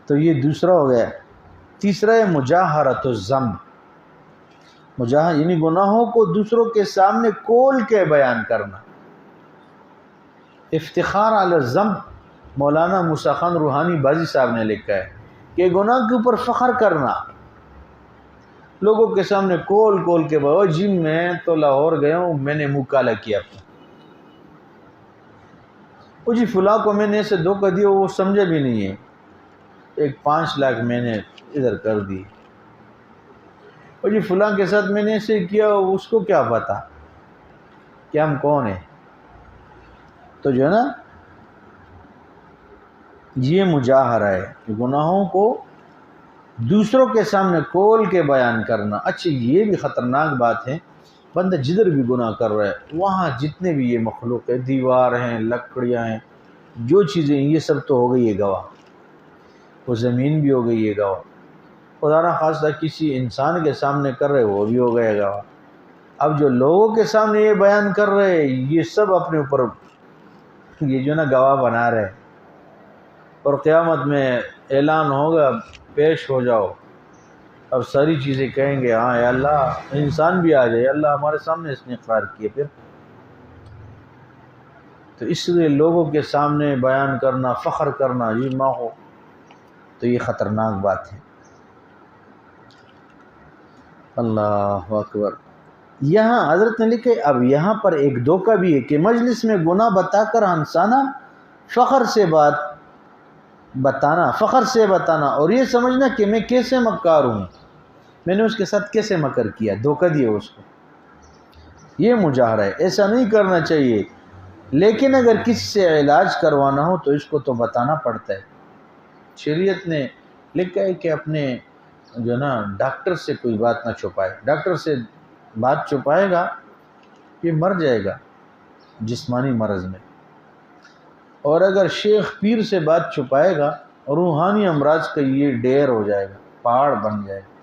تو یہ دوسرا ہو گیا. تیسرا ہے مجاہرۃ الذنب، یعنی گناہوں کو دوسروں کے سامنے کھول کے بیان کرنا. افتخار علی الذنب مولانا موسیٰ خان روحانی بازی صاحب نے لکھا ہے کہ گناہ کے اوپر فخر کرنا، لوگوں کے سامنے کھول کے بھائی جی میں تو لاہور گیا ہوں، میں نے منہ کالا کیا اپنا، وہ جی فلاں کو میں نے ایسے دھوکہ دیا وہ سمجھا بھی نہیں ہے، ایک 5 لاکھ میں نے ادھر کر دی، اور جی فلاں کے ساتھ میں نے ایسے کیا اس کو کیا پتا کہ ہم کون ہیں. تو جو ہے نا یہ مجاہرہ ہے کہ گناہوں کو دوسروں کے سامنے کھول کے بیان کرنا. اچھا یہ بھی خطرناک بات ہے، بندہ جدھر بھی گناہ کر رہا ہے وہاں جتنے بھی یہ مخلوق ہے، دیوار ہیں، لکڑیاں ہیں، جو چیزیں یہ سب تو ہو گئی ہے گواہ، وہ زمین بھی ہو گئی ہے گواہ، خدا نہ خواستہ کسی انسان کے سامنے کر رہے وہ بھی ہو گئے گواہ. اب جو لوگوں کے سامنے یہ بیان کر رہے یہ سب اپنے اوپر یہ جو نا گواہ بنا رہے، اور قیامت میں اعلان ہوگا پیش ہو جاؤ، اب ساری چیزیں کہیں گے ہاں یا اللہ، انسان بھی آ جائے اللہ ہمارے سامنے اس نے اقرار کیے. پھر تو اس لیے لوگوں کے سامنے بیان کرنا، فخر کرنا یہ ماں ہو تو یہ خطرناک بات ہے. اللہ اکبر. یہاں حضرت نے لکھے اب یہاں پر ایک دھوکہ بھی ہے کہ مجلس میں گناہ بتا کر ہنسانا، فخر سے بتانا اور یہ سمجھنا کہ میں کیسے مکار ہوں، میں نے اس کے ساتھ کیسے مکر کیا، دھوکہ دیا اس کو، یہ مجاہرہ ہے. ایسا نہیں کرنا چاہیے، لیکن اگر کسی سے علاج کروانا ہو تو اس کو تو بتانا پڑتا ہے. شریعت نے لکھا ہے کہ اپنے جو نا ڈاکٹر سے کوئی بات نہ چھپائے، ڈاکٹر سے بات چھپائے گا یہ مر جائے گا جسمانی مرض میں، اور اگر شیخ پیر سے بات چھپائے گا روحانی امراض کا یہ ڈیر ہو جائے گا، پہاڑ بن جائے گا.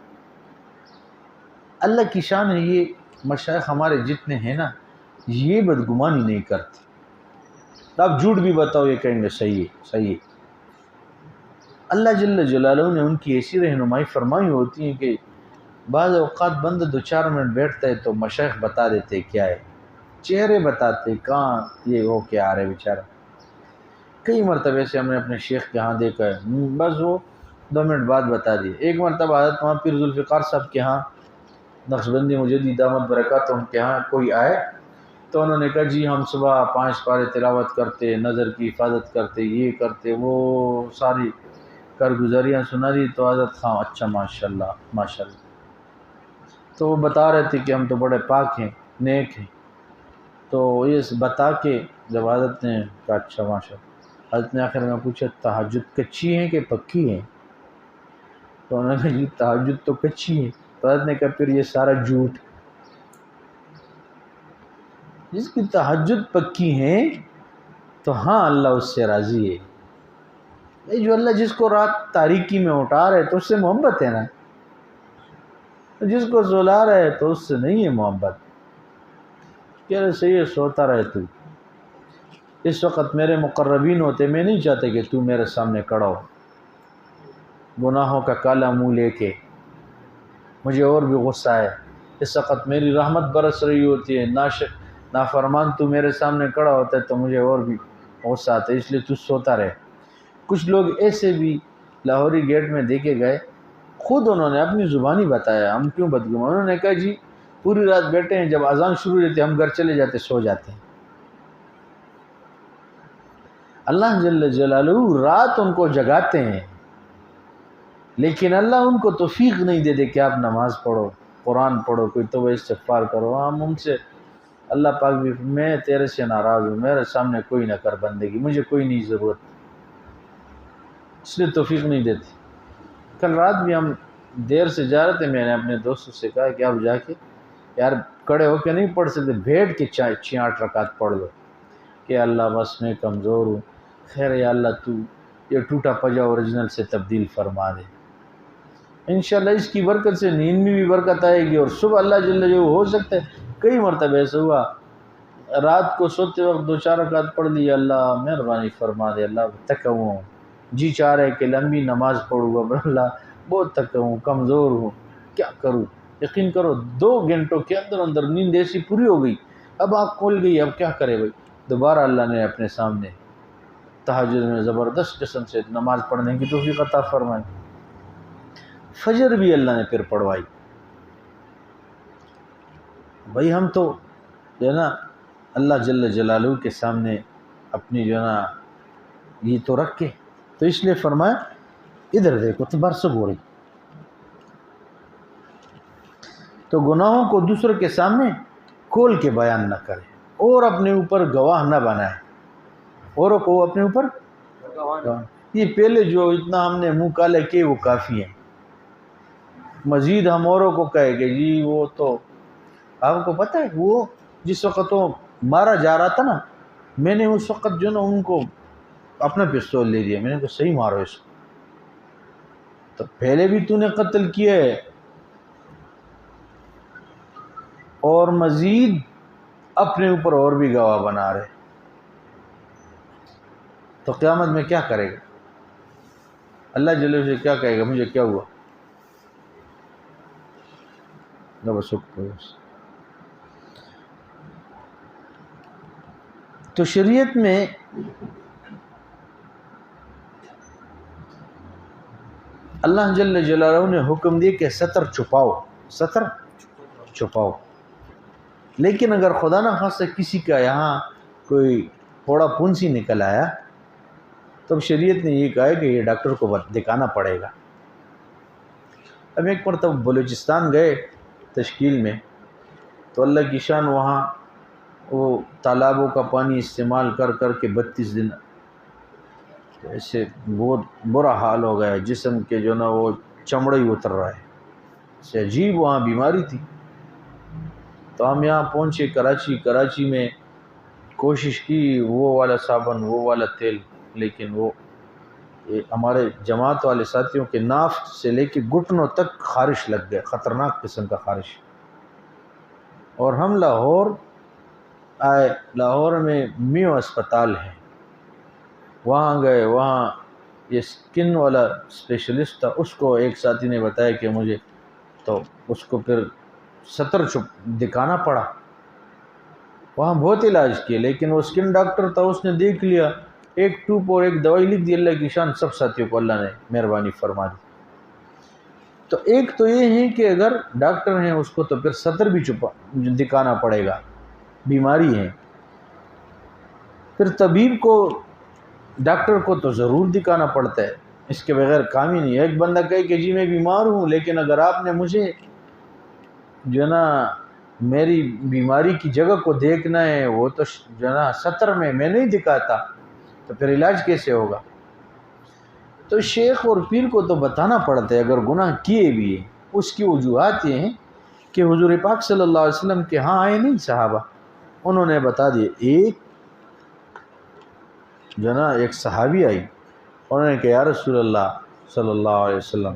اللہ کی شان ہے یہ مشائخ ہمارے جتنے ہیں نا یہ بدگمانی نہیں کرتے. آپ جھوٹ بھی بتاؤ یہ کہیں گے صحیح ہے. اللہ جل جلالہ نے ان کی ایسی رہنمائی فرمائی ہوتی ہے کہ بعض اوقات بندہ 2-4 منٹ بیٹھتا ہے تو مشائخ بتا دیتے کیا ہے، چہرے بتاتے کہاں یہ ہو کے آ رہے بیچارہ۔ کئی مرتبہ سے ہم نے اپنے شیخ کے ہاں دیکھا ہے، بس وہ 2 منٹ بعد بتا دیے۔ ایک مرتبہ حضرت وہاں پیر ذوالفقار صاحب کے ہاں نقشبندی مجدد دامت برکاتہم کے ہاں کوئی آئے تو انہوں نے کہا جی ہم صبح 5 پارے تلاوت کرتے، نظر کی حفاظت کرتے، یہ کرتے، وہ ساری کارگزاریاں سنا دی تو حضرت خان اچھا ماشاءاللہ ماشاءاللہ۔ تو وہ بتا رہے تھے کہ ہم تو بڑے پاک ہیں، نیک ہیں۔ تو یہ بتا کے جب حضرت نے کہا اچھا ماشاءاللہ، حضرت نے آخر میں پوچھا تہجد کچی ہیں کہ پکی ہیں؟ تو انہوں نے کہا جی تہجد تو کچی ہے۔ تو حضرت نے کہا پھر یہ سارا جھوٹ، جس کی تہجد پکی ہیں تو ہاں اللہ اس سے راضی ہے۔ یہ جو اللہ جس کو رات تاریکی میں اٹھا رہے تو اس سے محبت ہے نا، جس کو سلا رہے تو اس سے نہیں ہے محبت۔ کہہ رہے صحیح ہے سوتا رہے تو، اس وقت میرے مقربین ہوتے میں نہیں چاہتے کہ تو میرے سامنے کھڑا ہو گناہوں کا کالا منہ لے کے، مجھے اور بھی غصہ ہے۔ اس وقت میری رحمت برس رہی ہوتی ہے، نافرمان تو میرے سامنے کھڑا ہوتا ہے تو مجھے اور بھی غصہ آتا ہے، اس لیے تو سوتا رہے۔ کچھ لوگ ایسے بھی لاہوری گیٹ میں دیکھے گئے، خود انہوں نے اپنی زبانی بتایا ہم کیوں بدگمان، انہوں نے کہا جی پوری رات بیٹھے ہیں، جب اذان شروع ہوتی ہے ہم گھر چلے جاتے، سو جاتے ہیں۔ اللہ جل جلالہ رات ان کو جگاتے ہیں، لیکن اللہ ان کو توفیق نہیں دیتے کہ آپ نماز پڑھو، قرآن پڑھو، کوئی توبہ استغفار کرو۔ ہم ان سے اللہ پاک بھی میں تیرے سے ناراض ہوں، میرے سامنے کوئی نہ کر بندگی، مجھے کوئی نہیں ضرورت، اس لیے توفیق نہیں دیتے۔ کل رات بھی ہم دیر سے جا رہے تھے، میں نے اپنے دوستوں سے کہا کہ آپ جا کے یار کڑے ہو کے نہیں پڑھ سکتے، بیٹھ کے 6-8 رکعت پڑھ لو کہ اللہ بس میں کمزور ہوں، خیر یا اللہ تو یہ ٹوٹا پجا اوریجنل سے تبدیل فرما دے۔ انشاءاللہ اس کی برکت سے نیند میں بھی برکت آئے گی، اور صبح اللہ جل جلالہ ہو سکتا ہے کئی مرتبہ ایسا ہوا رات کو سوتے وقت 2-4 رکعت پڑھ لی، اللہ مہربانی فرما دے، اللہ تھکا ہوا ہوں، جی چاہ رہے کہ لمبی نماز پڑھوں گا، اللہ بہت تھکا ہوں، کمزور ہوں، کیا کروں؟ یقین کرو 2 گھنٹوں کے اندر اندر نیند ایسی پوری ہو گئی، اب آنکھ کھول گئی، اب کیا کرے بھائی؟ دوبارہ اللہ نے اپنے سامنے تہجد میں زبردست قسم سے نماز پڑھنے کی توفیق عطا فرمائی۔ فجر بھی اللہ نے پھر پڑھوائی۔ بھائی ہم تو جو ہے نا اللہ جل جلالہ کے سامنے اپنی جو ہے نا یہ تو رکھ کے، تو اس لیے فرمایا ادھر دیکھو تو برسب ہو رہی، تو گناہوں کو دوسروں کے سامنے کھول کے بیان نہ کرے اور اپنے اوپر گواہ نہ بنائے، اوروں کو اپنے اوپر یہ پہلے جو اتنا ہم نے منہ کالے کیے وہ کافی ہیں، مزید ہم اوروں کو کہے کہ جی وہ تو آپ کو پتہ ہے وہ جس وقت وہ مارا جا رہا تھا نا، میں نے اس وقت جو نا ان کو اپنا پستول لے دیا، میں نے کہا صحیح مارو اس کو، تو پہلے بھی تو نے قتل کیا ہے اور مزید اپنے اوپر اور بھی گواہ بنا رہے، تو قیامت میں کیا کرے گا؟ اللہ جل سے کیا کہے گا مجھے کیا ہوا؟ تو شریعت میں اللہ جل جلالہ نے حکم دیا کہ ستر چھپاؤ، ستر چھپاؤ، لیکن اگر خدا نہ خواستہ کسی کا یہاں کوئی پھوڑا پھنسی نکل آیا تو شریعت نے یہ کہا ہے کہ یہ ڈاکٹر کو دکھانا پڑے گا۔ اب ایک مرتبہ بلوچستان گئے تشکیل میں، تو اللہ کی شان وہاں وہ تالابوں کا پانی استعمال کر کر کے 32 دن ایسے بہت برا حال ہو گیا، جسم کے جو نا وہ چمڑا ہی اتر رہا ہے، اسے عجیب وہاں بیماری تھی۔ تو ہم یہاں پہنچے کراچی میں کوشش کی وہ والا صابن وہ والا تیل، لیکن وہ ہمارے جماعت والے ساتھیوں کے ناف سے لے کے گھٹنوں تک خارش لگ گئے، خطرناک قسم کا خارش، اور ہم لاہور آئے، لاہور میں میو اسپتال ہے، وہاں گئے، وہاں یہ اسکن والا اسپیشلسٹ تھا، اس کو ایک ساتھی نے بتایا کہ مجھے، تو اس کو پھر 70 دکھانا پڑا، وہاں بہت علاج کیے، لیکن وہ اسکن ڈاکٹر تھا، اس نے دیکھ لیا، ایک ٹوپ اور ایک دوائی لکھ دی، اللہ کی شان، سب ساتھیوں کو اللہ نے مہربانی فرما دی۔ تو ایک تو یہ ہے کہ اگر ڈاکٹر ہیں اس کو تو پھر 70 بھی دکھانا پڑے گا، بیماری ہے، پھر طبیب کو، ڈاکٹر کو تو ضرور دکھانا پڑتا ہے، اس کے بغیر کام ہی نہیں ہے۔ ایک بندہ کہے کہ جی میں بیمار ہوں، لیکن اگر آپ نے مجھے جو ہے نا میری بیماری کی جگہ کو دیکھنا ہے، وہ تو جو ہے نا 70 میں نہیں دکھاتا، تو پھر علاج کیسے ہوگا؟ تو شیخ اور پیر کو تو بتانا پڑتا ہے اگر گناہ کیے بھی ہیں۔ اس کی وجوہات یہ ہیں کہ حضور پاک صلی اللہ علیہ وسلم کے ہاں آئے نہیں صحابہ، انہوں نے بتا دیے۔ ایک جو ہے نا ایک صحابی آئی، انہوں نے کہا یا رسول اللہ صلی اللہ علیہ وسلم،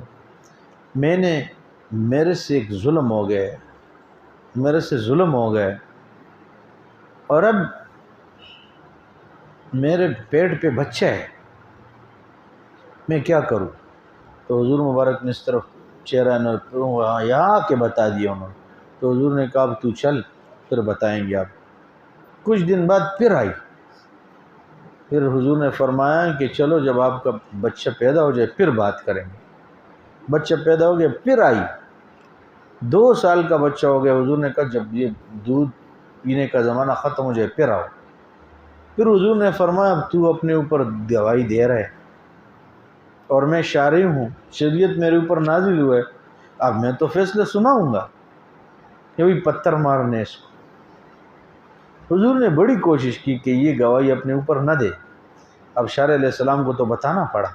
میرے سے ایک ظلم ہو گئے، میرے سے ظلم ہو گئے، اور اب میرے پیٹ پہ بچہ ہے، میں کیا کروں؟ تو حضور مبارک نے اس طرف چہرہ نہ یہاں آ کے بتا دیا انہوں نے۔ تو حضور نے کہا تو چل، پھر بتائیں گے آپ۔ کچھ دن بعد پھر آئی، پھر حضور نے فرمایا کہ چلو جب آپ کا بچہ پیدا ہو جائے پھر بات کریں گے۔ بچہ پیدا ہو گیا، پھر آئی، 2 سال کا بچہ ہو گیا، حضور نے کہا جب یہ دودھ پینے کا زمانہ ختم ہو جائے پھر آؤ۔ پھر حضور نے فرمایا اب تو اپنے اوپر گواہی دے رہے اور میں شارع ہوں، شریعت میرے اوپر نازل ہوا ہے، اب میں تو فیصلہ سناؤں گا کہ وہی پتھر مارنے اس کو۔ حضور نے بڑی کوشش کی کہ یہ گواہی اپنے اوپر نہ دے، اب شارع علیہ السلام کو تو بتانا پڑا۔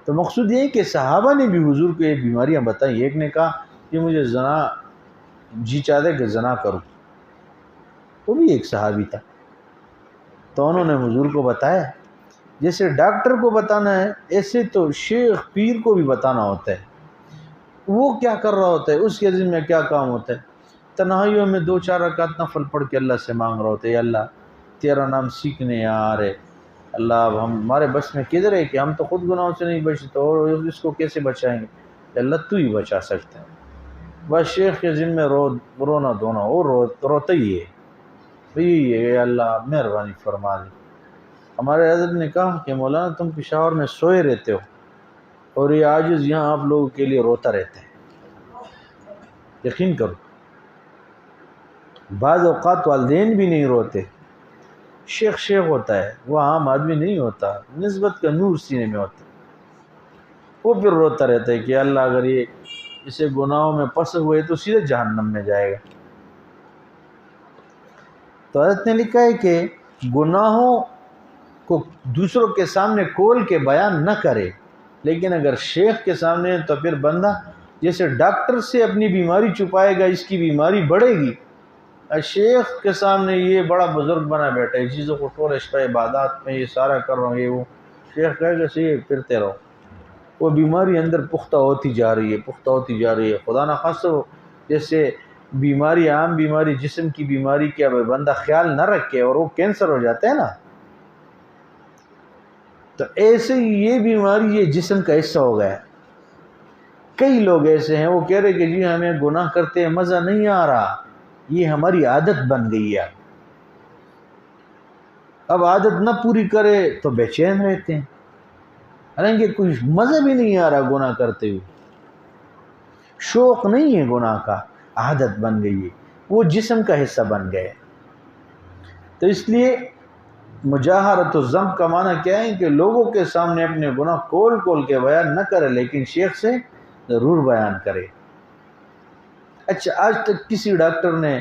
تو مقصود یہ ہے کہ صحابہ نے بھی حضور کو یہ بیماریاں بتائیں۔ ایک نے کہا کہ مجھے زنا جی چاہتے کہ زنا کروں، وہ بھی ایک صحابی تھا، تو انہوں نے حضور کو بتایا۔ جیسے ڈاکٹر کو بتانا ہے، ایسے تو شیخ پیر کو بھی بتانا ہوتا ہے، وہ کیا کر رہا ہوتا ہے، اس کے ذمہ میں کیا کام ہوتا ہے۔ تنہائیوں میں 2-4 رکعت نفل پڑھ کے اللہ سے مانگ رہا ہوتا ہے، یا اللہ تیرا نام سیکھنے آ رہے، اللہ اب ہمارے بس میں کدھر ہے کہ ہم تو خود گناہوں سے نہیں بچتے تو اور اس کو کیسے بچائیں گے؟ اللہ تو ہی بچا سکتا ہے۔ بس شیخ کے ذمہ رونا دھونا، وہ روتا ہی ہے، یہی ہے کہ اللہ مہربانی فرما دے۔ ہمارے حضرت نے کہا کہ مولانا تم پشاور میں سوئے رہتے ہو اور یہ عاجز یہاں آپ لوگوں کے لیے روتا رہتا ہے، یقین کرو۔ بعض اوقات والدین بھی نہیں روتے، شیخ ہوتا ہے، وہ عام آدمی نہیں ہوتا، نسبت کا نور سینے میں ہوتا ہے، وہ پھر روتا رہتا ہے کہ اللہ اگر یہ اسے گناہوں میں پھنسے ہوئے تو سیدھے جہنم میں جائے گا۔ تو حضرت نے لکھا ہے کہ گناہوں کو دوسروں کے سامنے کھول کے بیان نہ کرے، لیکن اگر شیخ کے سامنے تو پھر بندہ جیسے ڈاکٹر سے اپنی بیماری چھپائے گا، اس کی بیماری بڑھے گی، شیخ کے سامنے یہ بڑا بزرگ بنا بیٹھا ہے، چیزوں کو ٹور اشپا عبادات میں یہ سارا کر رہا ہوں، یہ وہ، شیخ کہے گا صحیح پھرتے رہو، وہ بیماری اندر پختہ ہوتی جا رہی ہے، پختہ ہوتی جا رہی ہے۔ خدا نخواستہ جیسے بیماری، عام بیماری، جسم کی بیماری کیا بندہ خیال نہ رکھے اور وہ کینسر ہو جاتا ہے نا، تو ایسے ہی یہ بیماری یہ جسم کا حصہ ہو گیا ہے۔ کئی لوگ ایسے ہیں وہ کہہ رہے کہ جی ہمیں گناہ کرتے ہیں مزہ نہیں آ رہا، یہ ہماری عادت بن گئی ہے، اب عادت نہ پوری کرے تو بے چین رہتے ہیں، حالانکہ کچھ مزہ بھی نہیں آ رہا گناہ کرتے ہوئے، شوق نہیں ہے گناہ کا، عادت بن گئی ہے، وہ جسم کا حصہ بن گئے۔ تو اس لیے مجاہرت الذنب کا معنی کیا ہے کہ لوگوں کے سامنے اپنے گناہ کھول کے بیان نہ کرے، لیکن شیخ سے ضرور بیان کرے۔ اچھا، آج تک کسی ڈاکٹر نے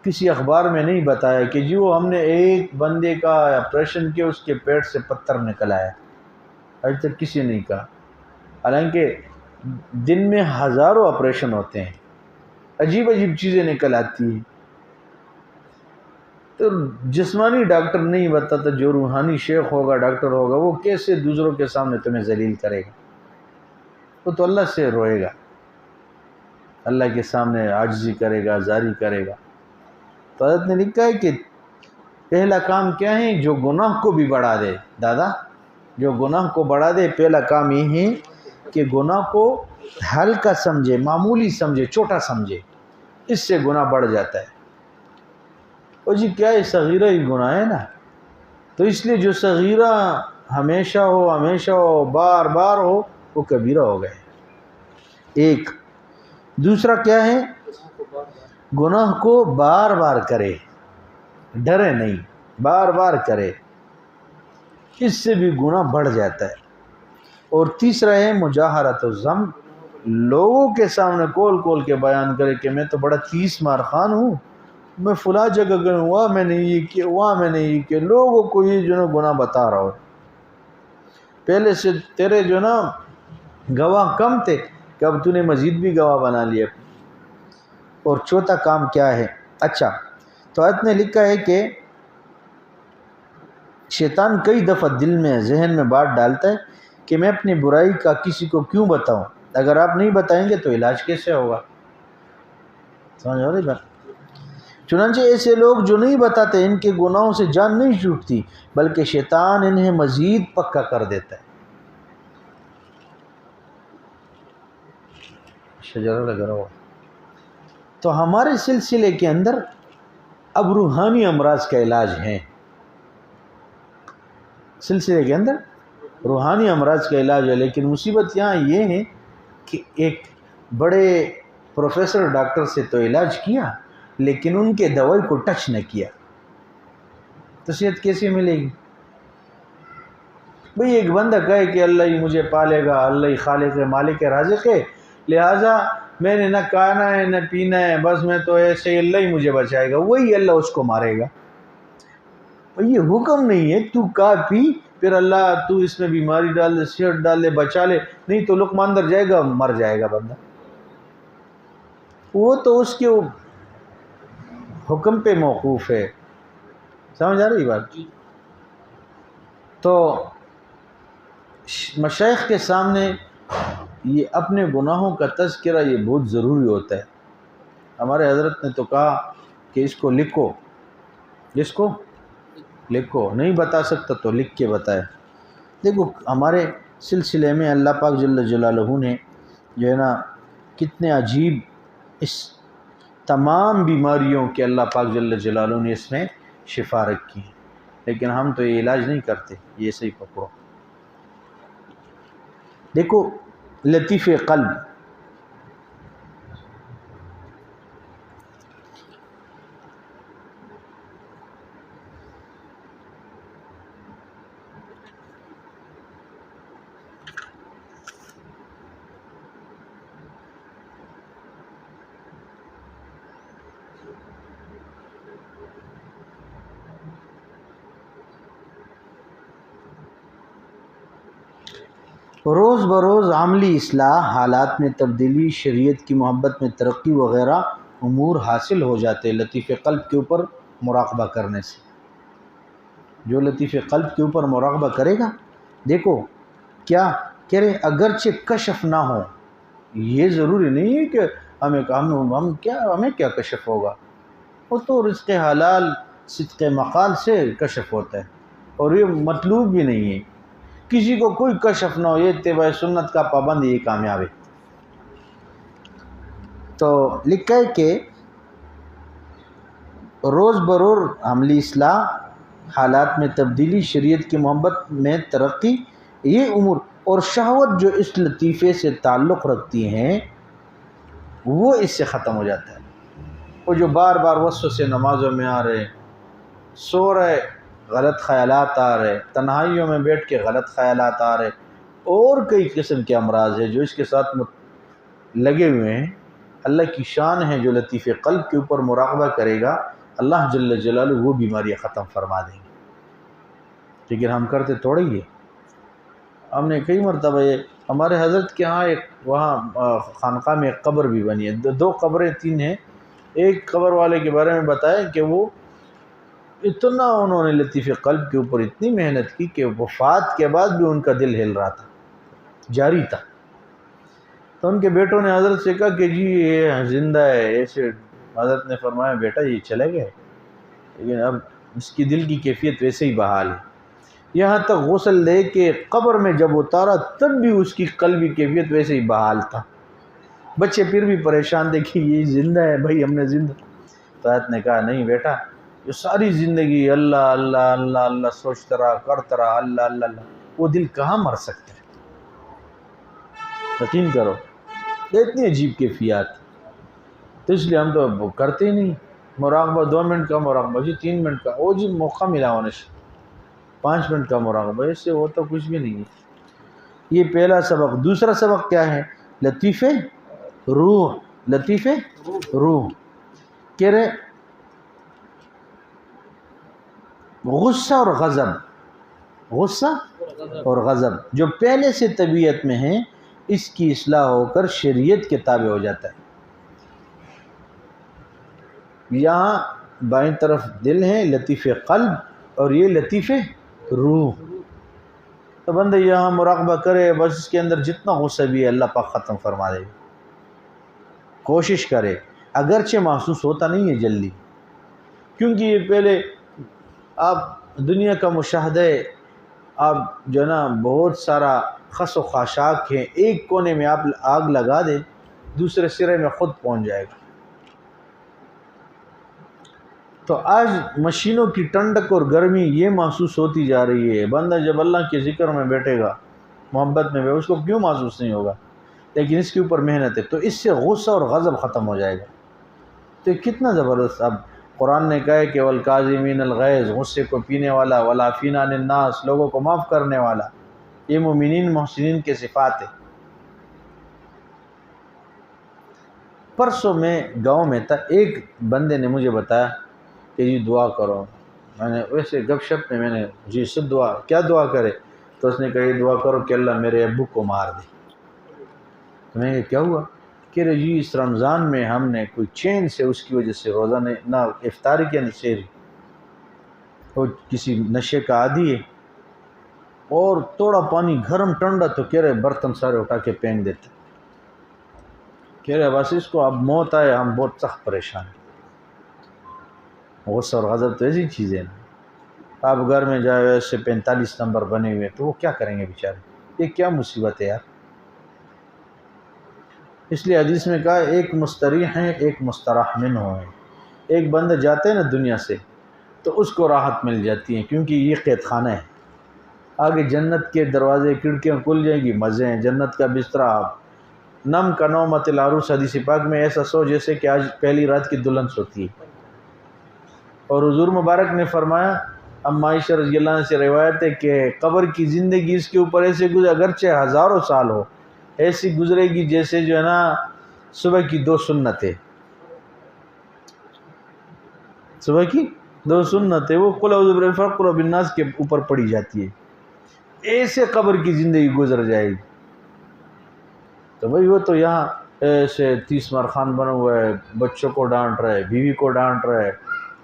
کسی اخبار میں نہیں بتایا کہ جی وہ ہم نے ایک بندے کا آپریشن کیا، اس کے پیٹ سے پتھر نکل آیا، آج تک کسی نے نہیں کہا، حالانکہ دن میں ہزاروں آپریشن ہوتے ہیں، عجیب عجیب چیزیں نکل آتی ہیں۔ تو جسمانی ڈاکٹر نہیں بتاتا، جو روحانی شیخ ہوگا، ڈاکٹر ہوگا، وہ کیسے دوسروں کے سامنے تمہیں ذلیل کرے گا؟ وہ تو اللہ سے روئے گا، اللہ کے سامنے عاجزی کرے گا، زاری کرے گا۔ تو حضرت نے لکھا ہے کہ پہلا کام کیا ہے جو گناہ کو بھی بڑھا دے، دادا جو گناہ کو بڑھا دے پہلا کام یہ ہے کہ گناہ کو ہلکا سمجھے، معمولی سمجھے، چھوٹا سمجھے، اس سے گناہ بڑھ جاتا ہے۔ اور جی کیا ہے، صغیرہ ہی گناہ ہے نا، تو اس لیے جو صغیرہ ہمیشہ ہو بار بار ہو وہ کبیرہ ہو گئے۔ ایک دوسرا کیا ہے، گناہ کو بار بار کرے، ڈرے نہیں، بار بار کرے، اس سے بھی گناہ بڑھ جاتا ہے۔ اور تیسرا ہے مجاہرۃ الذم، لوگوں کے سامنے کول کے بیان کرے کہ میں تو بڑا 30 مار خان ہوں، میں فلاں جگہ گیا ہوں، وہاں میں نے یہ کیا، وہاں میں نے یہ کیا، لوگوں کو یہ جو نا گناہ بتا رہا ہو۔ پہلے سے تیرے جو نا گواہ کم تھے کہ اب تو نے مزید بھی گواہ بنا لیا۔ اور چوتھا کام کیا ہے، اچھا تو آیت نے لکھا ہے کہ شیطان کئی دفعہ دل میں ذہن میں بات ڈالتا ہے کہ میں اپنی برائی کا کسی کو کیوں بتاؤں، اگر آپ نہیں بتائیں گے تو علاج کیسے ہوگا؟ سمجھ آ رہی بات؟ چنانچہ ایسے لوگ جو نہیں بتاتے ان کے گناہوں سے جان نہیں چھوٹتی، بلکہ شیطان انہیں مزید پکا کر دیتا ہے۔ شجرہ لگا رہا ہوا۔ تو ہمارے سلسلے کے اندر اب روحانی امراض کا علاج ہے، سلسلے کے اندر روحانی امراض کا علاج ہے، لیکن مصیبت یہاں یہ ہے کہ ایک بڑے پروفیسر ڈاکٹر سے تو علاج کیا لیکن ان کے دوائی کو ٹچ نہ کیا، تو صحت کیسے ملے گی؟ بھئی ایک بندہ کہے کہ اللہ ہی مجھے پالے گا، اللہ ہی خالق ہے، مالک ہے، رازق ہے، لہٰذا میں نے نہ کھانا ہے نہ پینا ہے، بس میں تو ایسے اللہ ہی مجھے بچائے گا، وہی اللہ اس کو مارے گا۔ یہ حکم نہیں ہے تو کا پی پھر اللہ تو اس میں بیماری ڈال دے، صحت ڈال دے، بچا لے، نہیں تو لقمہ اندر جائے گا مر جائے گا بندہ۔ وہ تو اس کے حکم پہ موقوف ہے، سمجھ آ رہی بات؟ تو مشائخ کے سامنے یہ اپنے گناہوں کا تذکرہ یہ بہت ضروری ہوتا ہے۔ ہمارے حضرت نے تو کہا کہ اس کو لکھو، جس کو لکھو، نہیں بتا سکتا تو لکھ کے بتائے۔ دیکھو ہمارے سلسلے میں اللہ پاک جل جلالہ نے جو ہے نا کتنے عجیب اس تمام بیماریوں کے اللہ پاک جل جلالہ نے اس میں شفا رکھی ہے، لیکن ہم تو یہ علاج نہیں کرتے، یہ صحیح پکڑو۔ دیکھو لطیف قلب، روز بروز عملی اصلاح، حالات میں تبدیلی، شریعت کی محبت میں ترقی وغیرہ امور حاصل ہو جاتے لطیف قلب کے اوپر مراقبہ کرنے سے۔ جو لطیف قلب کے اوپر مراقبہ کرے گا، دیکھو کیا کہہ رہے، اگرچہ کشف نہ ہو، یہ ضروری نہیں ہے کہ ہمیں کیا کشف ہوگا، وہ تو رزق حلال صدق مقال سے کشف ہوتا ہے، اور یہ مطلوب بھی نہیں ہے۔ کسی کو کوئی کشف نہ ہو، یہ اتباع سنت کا پابند، یہ کامیاب ہے۔ تو لکھا ہے کہ روز بروز عملی اصلاح، حالات میں تبدیلی، شریعت کی محبت میں ترقی، یہ امور اور شہوت جو اس لطیفے سے تعلق رکھتی ہیں وہ اس سے ختم ہو جاتا ہے۔ وہ جو بار بار وسوسے نمازوں میں آ رہے، سو رہے غلط خیالات آ رہے، تنہائیوں میں بیٹھ کے غلط خیالات آ رہے، اور کئی قسم کے امراض ہیں جو اس کے ساتھ لگے ہوئے ہیں، اللہ کی شان ہے جو لطیف قلب کے اوپر مراقبہ کرے گا اللہ جل جلالہ وہ بیماریاں ختم فرما دیں گے۔ لیکن ہم کرتے توڑیں گے۔ ہم نے کئی مرتبہ ہمارے حضرت کے ہاں ایک وہاں خانقاہ میں ایک قبر بھی بنی ہے، دو قبریں تین ہیں۔ ایک قبر والے کے بارے میں بتایا کہ وہ اتنا انہوں نے لطیف قلب کے اوپر اتنی محنت کی کہ وفات کے بعد بھی ان کا دل ہل رہا تھا، جاری تھا۔ تو ان کے بیٹوں نے حضرت سے کہا کہ جی یہ زندہ ہے ایسے، حضرت نے فرمایا بیٹا یہ چلے گئے، لیکن اب اس کی دل کی کیفیت ویسے ہی بحال ہے۔ یہاں تک غسل دے کے قبر میں جب اتارا تب بھی اس کی قلبی کیفیت ویسے ہی بحال تھا. بچے پھر بھی پریشان تھے کہ یہ زندہ ہے بھائی، ہم نے زندہ. تو حضرت نے کہا نہیں بیٹا، جو ساری زندگی اللہ اللہ اللہ اللہ سوچتا رہا کرتا رہا اللہ اللہ اللہ، وہ دل کہاں مر سکتا ہے؟ یقین کرو اتنی عجیب کیفیات. تو اس لیے ہم تو کرتے ہی نہیں. مراقبہ 2 منٹ کا مراقبہ جی، 3 منٹ کا، وہ جی موقع ملا ہونے سے 5 منٹ کا مراقبہ، اس سے وہ تو کچھ بھی نہیں ہے. یہ پہلا سبق. دوسرا سبق کیا ہے؟ لطیفے روح. لطیفے روح کہہ رہے غصہ اور غضب، غصہ اور غضب جو پہلے سے طبیعت میں ہیں، اس کی اصلاح ہو کر شریعت کے تابع ہو جاتا ہے. یہاں بائیں طرف دل ہے لطیف قلب، اور یہ لطیف روح. تو بندہ یہاں مراقبہ کرے، بس اس کے اندر جتنا غصہ بھی ہے اللہ پاک ختم فرما دے. کوشش کرے، اگرچہ محسوس ہوتا نہیں ہے جلدی، کیونکہ یہ پہلے آپ دنیا کا مشاہدہ، آپ جو ہے نا بہت سارا خس و خاشاک ہے، ایک کونے میں آپ آگ لگا دیں دوسرے سرے میں خود پہنچ جائے گا. تو آج مشینوں کی ٹھنڈک اور گرمی یہ محسوس ہوتی جا رہی ہے. بندہ جب اللہ کے ذکر میں بیٹھے گا، محبت میں بیٹھے، اس کو کیوں محسوس نہیں ہوگا؟ لیکن اس کے اوپر محنت ہے، تو اس سے غصہ اور غضب ختم ہو جائے گا. تو کتنا زبردست. اب قرآن نے کہا ہے کہ والکاظمین الغیظ، غصے کو پینے والا، والعافین عن الناس، لوگوں کو معاف کرنے والا. یہ مومنین محسنین کے صفات ہے. پرسوں میں گاؤں میں تھا، ایک بندے نے مجھے بتایا کہ جی دعا کرو. میں نے ویسے گپ شپ میں نے جی سب دعا، کیا دعا کرے؟ تو اس نے کہا یہ دعا کرو کہ اللہ میرے ابو کو مار دے. تو میں نے کیا ہوا؟ کہ رہے جی اس رمضان میں ہم نے کوئی چین سے اس کی وجہ سے روزہ نہ افطاری کیا نہ سحری، وہ کسی نشے کا عادی ہے، اور تھوڑا پانی گرم ٹھنڈا تو کہہ رہے برتن سارے اٹھا کے پھینک دیتے. کہہ رہے بس اس کو اب موت آئے، ہم بہت سخت پریشان ہیں. غصہ اور غضب تو ایسی چیزیں ہیں. آپ گھر میں جائے ایسے 45 نمبر بنے ہوئے تو وہ کیا کریں گے بیچارے؟ یہ کیا مصیبت ہے یار. اس لیے حدیث میں کہا ایک مستریح ہے ایک مستراح منہ ہے. ایک بندہ جاتے ہیں نا دنیا سے تو اس کو راحت مل جاتی ہے، کیونکہ یہ قید خانہ ہے. آگے جنت کے دروازے کھڑکیاں کھل جائیں گی، مزے ہیں. جنت کا بستر آپ نم کا نومت العروس، حدیث پاک میں ایسا سو جیسے کہ آج پہلی رات کی دلہن سوتی ہے. اور حضور مبارک نے فرمایا، اما عائشہ رضی اللہ عنہ سے روایت ہے کہ قبر کی زندگی اس کے اوپر ایسے گزرے، اگرچہ ہزاروں سال ہو، ایسی گزرے گی جیسے جو ہے نا صبح کی 2 سنتیں. صبح کی 2 سنتیں وہ قل اعوذ برب الفلق قل رب الناس کے اوپر پڑھی جاتی ہے. ایسے قبر کی زندگی گزر جائے گی. تو بھائی وہ تو یہاں ایسے 30 مرخان بنا ہوا ہے، بچوں کو ڈانٹ رہے، بیوی کو ڈانٹ رہے،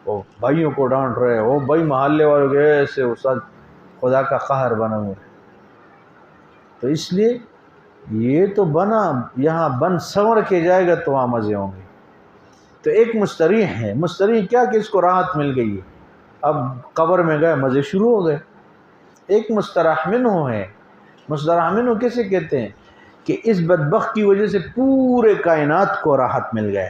وہ بھائیوں کو ڈانٹ رہے، وہ بھائی محلے والوں کے ایسے استاد خدا کا قہر بنا ہوا ہے. تو اس لیے یہ تو بنا یہاں بن سنور کے جائے گا تو وہاں مزے ہوں گے. تو ایک مستریح ہے. مستریح کیا کہ اس کو راحت مل گئی ہے، اب قبر میں گئے مزے شروع ہو گئے. ایک مستراح منہ ہے. مستراح منہ کیسے کہتے ہیں؟ کہ اس بدبخت کی وجہ سے پورے کائنات کو راحت مل گئے.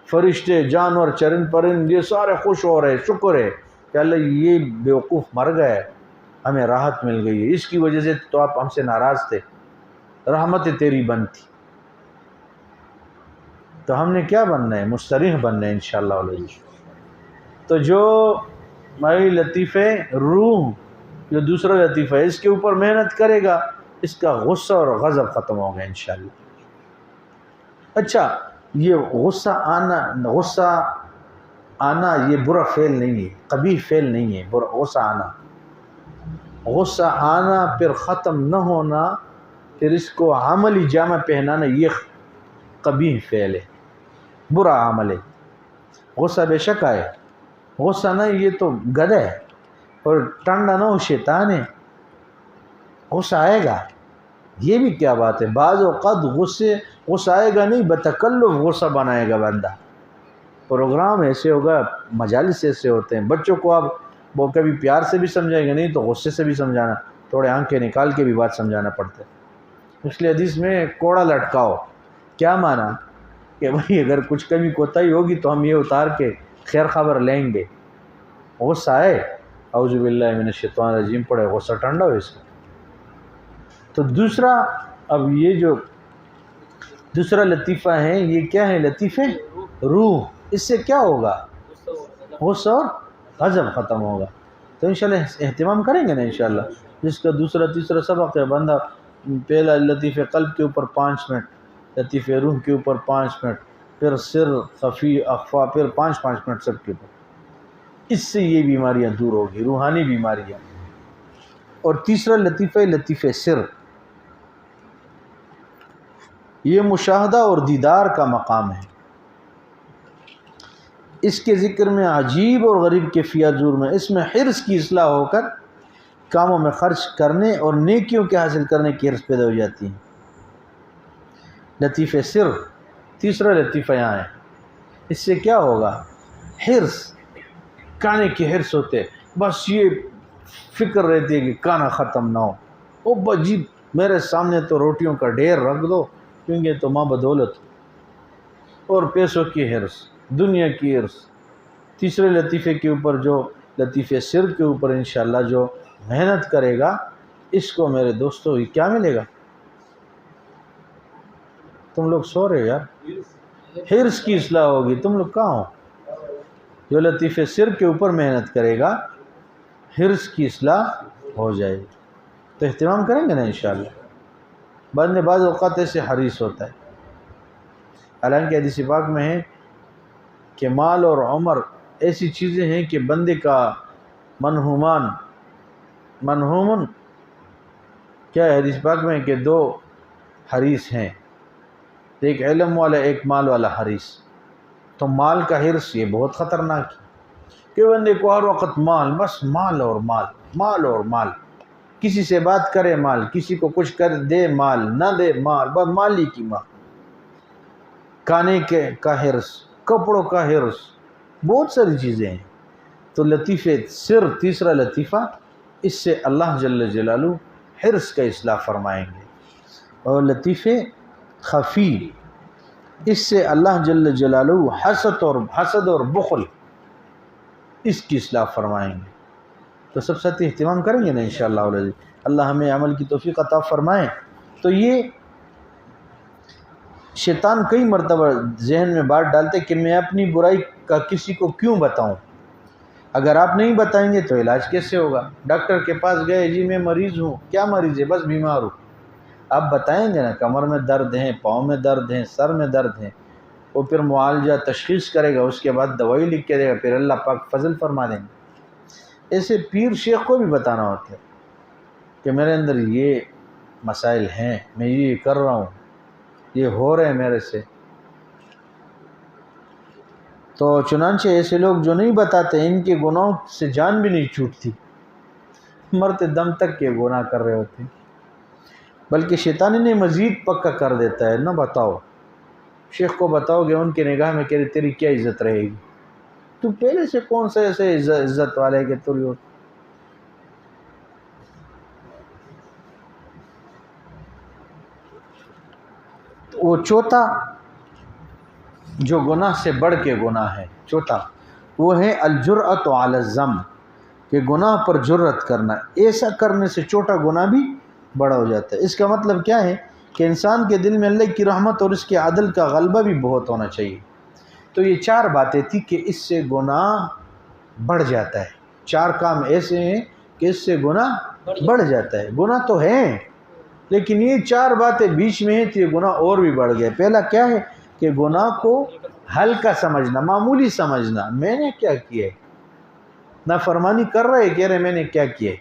فرشتے، جانور، چرند پرند یہ سارے خوش ہو رہے، شکر ہے کہ اللہ یہ بیوقوف مر گئے، ہمیں راحت مل گئی ہے. اس کی وجہ سے تو آپ ہم سے ناراض تھے، رحمت تیری بنتی. تو ہم نے کیا بننا ہے؟ مستریح بننا ہے انشاءاللہ علیہ. تو جو مائی لطیف روح، جو دوسرا لطیفہ ہے، اس کے اوپر محنت کرے گا، اس کا غصہ اور غضب ختم ہوگا انشاءاللہ. اچھا، یہ غصہ آنا یہ برا فعل نہیں ہے، قبیح فعل نہیں ہے. غصہ آنا پھر ختم نہ ہونا، پھر اس کو عملی جامہ پہنانا، یہ قبیح فعل ہے، برا عمل ہے. غصہ بے شک آئے، غصہ نہ یہ تو گدھا ہے، اور ٹنڈا نہ ہو شیطان ہے. غصہ آئے گا، یہ بھی کیا بات ہے. بعض اوقات غصہ آئے گا نہیں، بتکلف غصہ بنائے گا بندہ. پروگرام ایسے ہوگا، مجالس ایسے ہوتے ہیں، بچوں کو آپ وہ کبھی پیار سے بھی سمجھائے گا نہیں تو غصے سے بھی سمجھانا، تھوڑے آنکھیں نکال کے بھی بات سمجھانا پڑتا ہے۔ اس لیے حدیث میں کوڑا لٹکاؤ، کیا مانا کہ بھائی اگر کچھ کمی کوتاہی ہوگی تو ہم یہ اتار کے خیر خبر لیں گے، غصہ آئے اعوذ باللہ من الشیطان الرجیم پڑے، غصہ ٹھنڈا ہو اس کا۔ تو دوسرا، اب یہ جو دوسرا لطیفہ ہے یہ کیا ہے؟ لطیفہ روح۔ اس سے کیا ہوگا؟ غصہ اور غضب ختم ہوگا۔ تو انشاءاللہ اہتمام کریں گے نا انشاءاللہ، جس کا دوسرا تیسرا سبق ہے، بندہ پہلا لطیفہ قلب کے اوپر 5 منٹ، لطیفہ روح کے اوپر 5 منٹ، پھر سر خفی اخفا، پھر 5 منٹ سب کے اوپر۔ اس سے یہ بیماریاں دور ہوگی، روحانی بیماریاں۔ اور تیسرا لطیفہ لطیفہ سر، یہ مشاہدہ اور دیدار کا مقام ہے۔ اس کے ذکر میں عجیب اور غریب کیفیات ظہور میں، اس میں حرص کی اصلاح ہو کر کاموں میں خرچ کرنے اور نیکیوں کے حاصل کرنے کی حرص پیدا ہو جاتی ہے۔ لطیفہ سر، تیسرا لطیفہ یہاں ہے۔ اس سے کیا ہوگا؟ حرص، کھانے کی حرص ہوتے، بس یہ فکر رہتی ہے کہ کھانا ختم نہ ہو، او بجی میرے سامنے تو روٹیوں کا ڈھیر رکھ دو، کیونکہ تو ماں بدولت۔ اور پیسوں کی حرص، دنیا کی حرص۔ تیسرے لطیفے کے اوپر، جو لطیفے سر کے اوپر انشاءاللہ جو محنت کرے گا، اس کو میرے دوستو کیا ملے گا؟ تم لوگ سو رہے یار، حرص کی اصلاح ہوگی۔ تم لوگ کہاں ہو؟ جو لطیفے سر کے اوپر محنت کرے گا، حرص کی اصلاح ہو جائے گی۔ تو اہتمام کریں گے نا انشاءاللہ۔ بندے بعض اوقات ایسے حریص ہوتا ہے، حالانکہ حدیث پاک میں ہے کہ مال اور عمر ایسی چیزیں ہیں کہ بندے کا منہومن کیا ہے؟ حدیث پاک میں کہ 2 حریص ہیں، ایک علم والا ایک مال والا حریص۔ تو مال کا حرص یہ بہت خطرناک ہے کہ بندے کو ہر وقت مال، بس مال اور مال، مال اور مال، کسی سے بات کرے مال، کسی کو کچھ کر دے مال، نہ دے مال، بس مال ہی کی مال۔ کھانے کا حرص، کپڑوں کا حرص، بہت ساری چیزیں ہیں۔ تو لطیفہ سر، تیسرا لطیفہ، اس سے اللہ جل جلالہ حرص کا اصلاح فرمائیں گے۔ اور لطیفہ خفی، اس سے اللہ جل جلالہ حسد اور بخل، اس کی اصلاح فرمائیں گے۔ تو سب ساتھ اہتمام کریں گے نا انشاءاللہ العزیز۔ اللہ ہمیں عمل کی توفیق عطا فرمائے۔ تو یہ شیطان کئی مرتبہ ذہن میں بات ڈالتے کہ میں اپنی برائی کا کسی کو کیوں بتاؤں؟ اگر آپ نہیں بتائیں گے تو علاج کیسے ہوگا؟ ڈاکٹر کے پاس گئے، جی میں مریض ہوں، کیا مریض ہے؟ بس بیمار ہوں۔ آپ بتائیں گے نا کمر میں درد ہے، پاؤں میں درد ہے، سر میں درد ہے، وہ پھر معالجہ تشخیص کرے گا، اس کے بعد دوائی لکھ کے دے گا، پھر اللہ پاک فضل فرما دیں گے۔ ایسے پیر شیخ کو بھی بتانا ہوتا ہے کہ میرے اندر یہ مسائل ہیں، میں یہ کر رہا ہوں، یہ ہو رہے ہیں میرے سے۔ تو چنانچہ ایسے لوگ جو نہیں بتاتے، ان کے گناہوں سے جان بھی نہیں چھوٹتی، مرتے دم تک کے گناہ کر رہے ہوتے ہیں، بلکہ شیطان انہیں مزید پکا کر دیتا ہے۔ نہ بتاؤ، شیخ کو بتاؤ گے ان کی نگاہ میں کہ تیری کیا عزت رہے گی؟ تو پہلے سے کون سے ایسے عزت والے کہ تو وہ چوتھا جو گناہ سے بڑھ کے گناہ ہے، چوتھا وہ ہے الجرأۃ علی الذم، کہ گناہ پر جرأت کرنا۔ ایسا کرنے سے چھوٹا گناہ بھی بڑا ہو جاتا ہے۔ اس کا مطلب کیا ہے کہ انسان کے دل میں اللہ کی رحمت اور اس کے عدل کا غلبہ بھی بہت ہونا چاہیے۔ تو یہ 4 باتیں تھیں کہ اس سے گناہ بڑھ جاتا ہے۔ 4 کام ایسے ہیں کہ اس سے گناہ بڑھ جاتا ہے۔ گناہ تو ہے لیکن یہ 4 باتیں بیچ میں ہیں تو یہ گناہ اور بھی بڑھ گئے۔ پہلا کیا ہے کہ گناہ کو ہلکا سمجھنا، معمولی سمجھنا، میں نے کیا کیا ہے، نافرمانی کر رہے کہہ رہے میں نے کیا کیا ہے،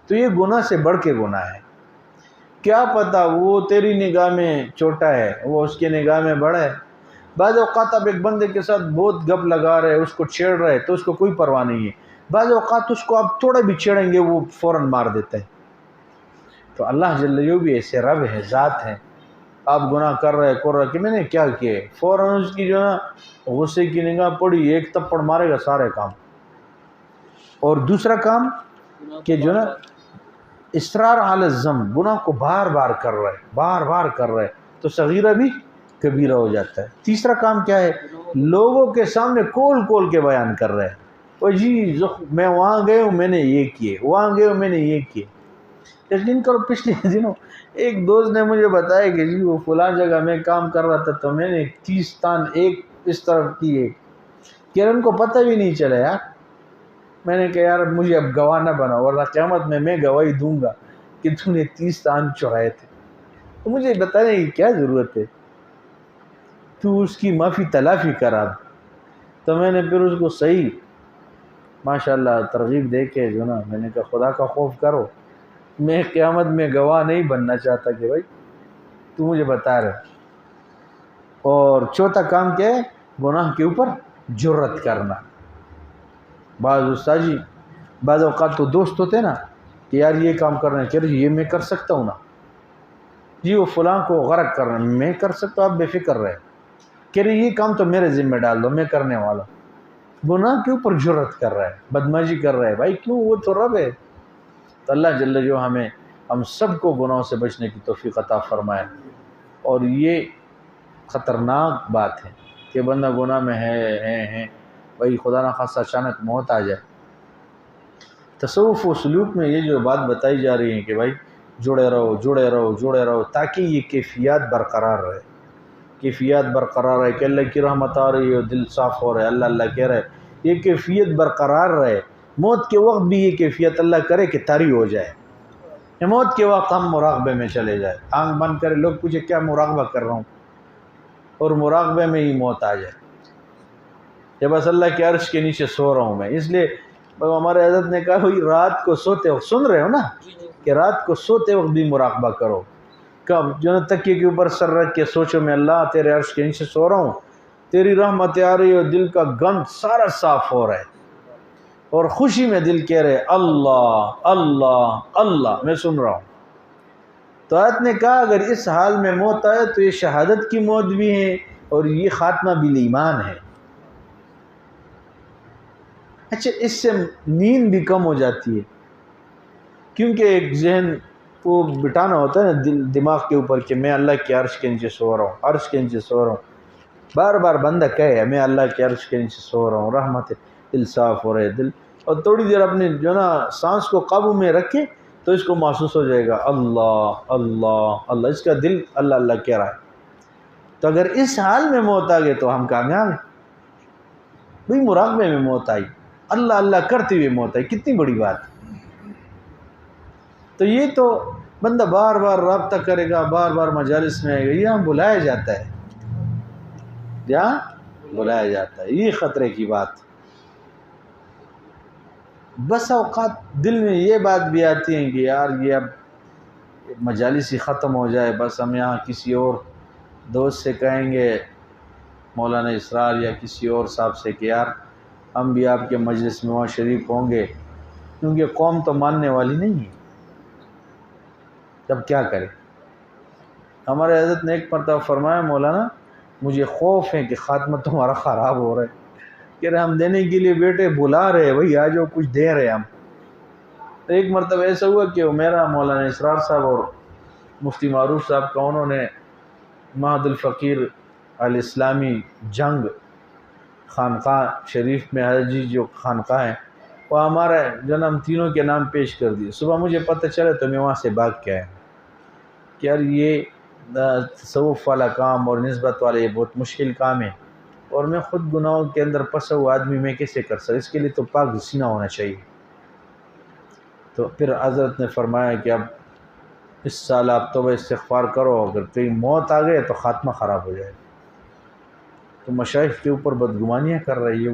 تو یہ گناہ سے بڑھ کے گناہ ہے۔ کیا پتہ وہ تیری نگاہ میں چھوٹا ہے، وہ اس کی نگاہ میں بڑا ہے۔ بعض اوقات آپ ایک بندے کے ساتھ بہت گپ لگا رہے، اس کو چھیڑ رہے تو اس کو کوئی پرواہ نہیں ہے، بعض اوقات اس کو آپ تھوڑا بھی چھیڑیں گے وہ فوراً مار دیتا ہے۔ تو اللہ جل جلالہ بھی ایسے رب ہے، ذات ہے۔ آپ گناہ کر رہے کہ میں نے کیا کیا ہے، فوراً اس کی جو ہے غصے کی نگاہ پڑی، ایک تپڑ مارے گا سارے کام۔ اور دوسرا کام کہ جو نا اصرار علی الذنب، گناہ کو بار بار کر رہا ہے، بار بار کر رہا ہے، تو صغیرہ بھی کبیرہ ہو جاتا ہے۔ تیسرا کام کیا ہے؟ لوگوں کے سامنے کول کول کے بیان کر رہا ہے، او جی میں وہاں گئے ہوں، میں نے یہ کیے، وہاں گئے ہوں، میں نے یہ کیے۔ یقین کرو پچھلے دنوں ایک دوست نے مجھے بتایا کہ جی وہ فلاں جگہ میں کام کر رہا تھا تو میں نے 30 تان ایک اس طرف کیے کہ ان کو پتہ بھی نہیں چلا یار۔ میں نے کہا یار مجھے اب گواہ نہ بنا، ورنہ قیامت میں گواہی دوں گا کہ تو نے 30 تان چڑھائے تھے۔ تو مجھے بتانے کی کیا ضرورت ہے، تو اس کی معافی تلافی کرا۔ تو میں نے پھر اس کو صحیح ماشاءاللہ ترغیب دے کے جو نا میں نے کہا خدا کا خوف کرو، میں قیامت میں گواہ نہیں بننا چاہتا کہ بھائی تو مجھے بتا رہے۔ اور چوتھا کام کیا ہے؟ گناہ کے اوپر جرت کرنا۔ بعض استاد جی بعض اوقات تو دوست ہوتے نا کہ یار یہ کام کرنا ہے، کہ یہ میں کر سکتا ہوں نا، جی وہ فلاں کو غرق کرنا میں کر سکتا ہوں، آپ بے فکر رہے کہ یہ کام تو میرے ذمہ ڈال دو، میں کرنے والا۔ گناہ کے اوپر جرت کر رہا ہے، بدمعاشی کر رہا ہے، بھائی کیوں؟ وہ تو رب ہے۔ تو اللہ جل جو ہم سب کو گناہوں سے بچنے کی توفیق عطا فرمائے۔ اور یہ خطرناک بات ہے کہ بندہ گناہ میں ہے بھائی خدا نہ خواستہ اچانک موت آ جائے۔ تصوف و سلوک میں یہ جو بات بتائی جا رہی ہے کہ بھائی جڑے رہو جڑے رہو جڑے رہو، تاکہ یہ کیفیات برقرار رہے، کیفیات برقرار رہے کہ اللہ کی رحمت آ رہی ہے، دل صاف ہو رہا ہے، اللہ اللہ کہہ رہے، یہ کیفیت برقرار رہے۔ موت کے وقت بھی یہ کیفیت اللہ کرے کہ طاری ہو جائے، موت کے وقت ہم مراقبے میں چلے جائے، آنکھ بند کرے، لوگ پوچھے کیا مراقبہ کر رہا ہوں، اور مراقبے میں ہی موت آ جائے کہ بس اللہ کے عرش کے نیچے سو رہا ہوں میں۔ اس لیے ہمارے حضرت نے کہا بھائی رات کو سوتے وقت، سن رہے ہو نا کہ رات کو سوتے وقت بھی مراقبہ کرو، کب جو تکیے کے اوپر سر رکھ کے سوچو میں اللہ تیرے عرش کے نیچے سو رہا ہوں، تیری رحمت آ رہی ہے، دل کا گند سارا صاف ہو رہا ہے، اور خوشی میں دل کہہ رہے اللہ اللہ اللہ میں سن رہا ہوں۔ تو آیت نے کہا اگر اس حال میں موت آئے تو یہ شہادت کی موت بھی ہے اور یہ خاتمہ بالایمان ہے۔ اچھا اس سے نیند بھی کم ہو جاتی ہے، کیونکہ ایک ذہن کو بٹانا ہوتا ہے نا دماغ کے اوپر کہ میں اللہ کے عرش کے نیچے سو رہا ہوں، عرش کے نیچے سو رہا ہوں، بار بار بندہ کہے میں اللہ کے عرش کے نیچے سو رہا ہوں، رحمت دل صاف ہو رہے دل، اور تھوڑی دیر اپنے جو نا سانس کو قابو میں رکھے تو اس کو محسوس ہو جائے گا اللہ اللہ اللہ، اس کا دل اللہ اللہ کہہ رہا ہے۔ تو اگر اس حال میں موت آ گئے تو ہم کامیاب ہیں۔ بھئی مراقبے میں موت آئی، اللہ اللہ کرتے ہوئے موت آئی، کتنی بڑی بات ہے۔ تو یہ تو بندہ بار بار رابطہ کرے گا، بار بار مجالس میں آئے گا، یہاں بلایا جاتا ہے، یہاں بلایا جاتا ہے، یہ خطرے کی بات۔ بس اوقات دل میں یہ بات بھی آتی ہے کہ یار یہ اب مجالس ہی ختم ہو جائے، بس ہم یہاں کسی اور دوست سے کہیں گے، مولانا اسرار یا کسی اور صاحب سے کہ یار ہم بھی آپ کے مجلس میں وہاں شریک ہوں گے، کیونکہ قوم تو ماننے والی نہیں ہے، تب کیا کرے۔ ہمارے حضرت نے ایک مرتبہ فرمایا مولانا مجھے خوف ہے کہ خاتمہ تمہارا خراب ہو رہا ہے، کہہ رہے ہم دینے کے لیے بیٹے بلا رہے بھئی آ جاؤ کچھ دے رہے ہم۔ تو ایک مرتبہ ایسا ہوا کہ میرا مولانا اسرار صاحب اور مفتی معروف صاحب کا انہوں نے معہد الفقیر الاسلامی جنگ خانقاہ شریف میں حجی جو خانقاہ ہے وہ ہمارا جنم تینوں کے نام پیش کر دیے۔ صبح مجھے پتہ چلا تو میں وہاں سے بھاگ کے آیا کہ یار یہ تصوف والا کام اور نسبت والا یہ بہت مشکل کام ہے، اور میں خود گناہوں کے اندر پھنسا ہوا آدمی میں کیسے کر سکتا، اس کے لیے تو پاک سینہ ہونا چاہیے۔ تو پھر حضرت نے فرمایا کہ اب اس سال آپ توبہ استغفار کرو، اگر کہیں موت آ گئے تو خاتمہ خراب ہو جائے۔ تو مشائخ کے اوپر بدگمانیاں کر رہی ہے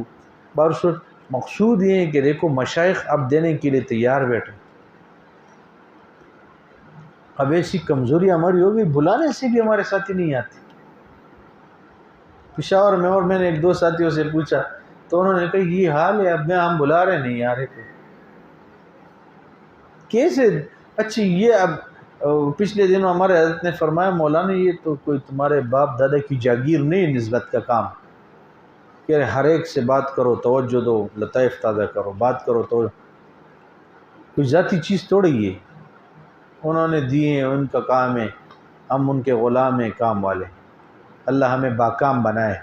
بارسو، مقصود یہ ہے کہ دیکھو مشائخ اب دینے کے لیے تیار بیٹھے، اب ایسی کمزوری ہماری ہوگی بلانے سے بھی ہمارے ساتھی نہیں آتے۔ پشاور میں اور میں نے ایک دو ساتھیوں سے پوچھا تو انہوں نے کہا یہ حال ہے، اب ہم بلا رہے نہیں آ رہے تھے کیسے۔ اچھی یہ اب پچھلے دنوں ہمارے حضرت نے فرمایا مولانا یہ تو کوئی تمہارے باپ دادا کی جاگیر نہیں، نسبت کا کام کہ ہر ایک سے بات کرو، توجہ دو، لطائف تازہ کرو، بات کرو تو کوئی ذاتی چیز توڑی ہے، انہوں نے دیے ہیں، ان کا کام ہے، ہم ان کے غلام ہیں، کام والے۔ اللہ ہمیں باکام بنائے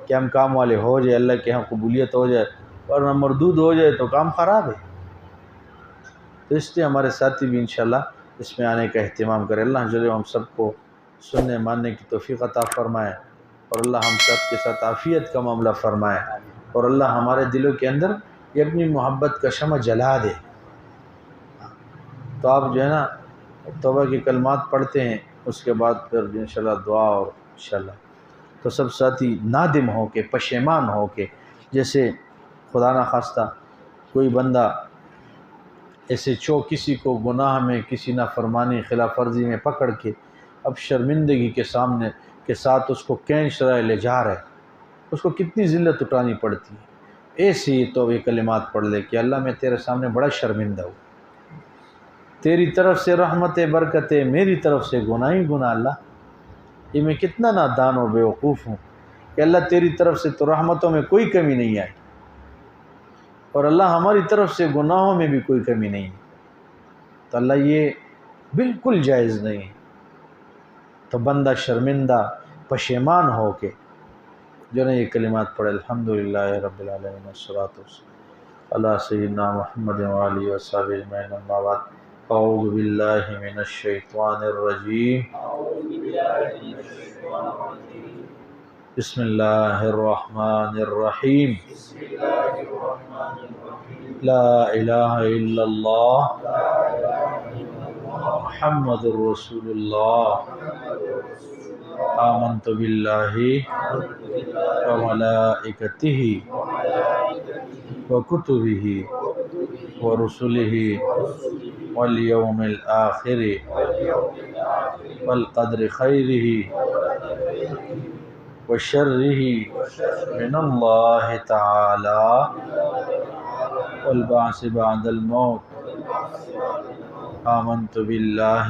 کہ ہم کام والے ہو جائے، اللہ کے ہاں قبولیت ہو جائے، ورنہ مردود ہو جائے تو کام خراب ہے۔ تو اس لیے ہمارے ساتھی بھی انشاءاللہ اس میں آنے کا اہتمام کرے۔ اللہ جل ہم سب کو سننے ماننے کی توفیق عطا فرمائے، اور اللہ ہم سب کے ساتھ عافیت کا معاملہ فرمائے، اور اللہ ہمارے دلوں کے اندر یہ اپنی محبت کا شمع جلا دے۔ تو آپ جو ہے نا توبہ کی کلمات پڑھتے ہیں، اس کے بعد پھر انشاءاللہ دعا، اور انشاءاللہ تو سب ساتھی نادم ہو کے، پشیمان ہو کے، جیسے خدا نخواستہ کوئی بندہ ایسے کسی کو گناہ میں، کسی نافرمانی خلاف ورزی میں پکڑ کے اب شرمندگی کے سامنے کے ساتھ اس کو کھینچ رہا ہے، لے جا رہا ہے، اس کو کتنی ذلت اٹھانی پڑتی ہے۔ ایسے ہی تو یہ کلمات پڑھ لے کہ اللہ میں تیرے سامنے بڑا شرمندہ ہوں، تیری طرف سے رحمت برکت ہے، میری طرف سے گناہ ہی گناہ۔ اللہ یہ میں کتنا نادان و بیوقوف ہوں کہ اللہ تیری طرف سے تو رحمتوں میں کوئی کمی نہیں آئی، اور اللہ ہماری طرف سے گناہوں میں بھی کوئی کمی نہیں ہے۔ تو اللہ یہ بالکل جائز نہیں ہے۔ تو بندہ شرمندہ پشیمان ہو کے جو نے یہ کلمات پڑھے، الحمدللہ رب العالمین والصلاۃ والسلام علی سیدنا محمد وآلہ وصحبہ اجمعین، اما بعد، اعوذ باللہ من الشیطان الرجیم، بسم اللہ الرحمن الرحیم، لا الہ الا اللہ محمد رسول اللہ، آمنت باللہ وملائکتہ وکتبہ ورسلہ والیوم الآخر والقدر خیرہ وشرہ من اللہ تعالی والبعث بعد الموت، آمنت باللہ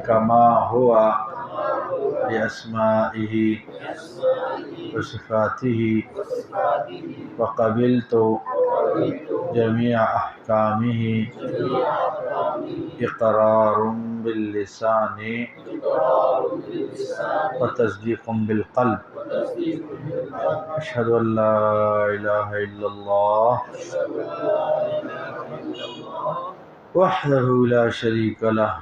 کما ہوا بأسمائہ وصفاتہ وقبلت جمیع احکامہ اقرار باللسان وتصدیق بالقلب، اشہد ان لا الہ الا اللہ وحدہ لا شریک لہ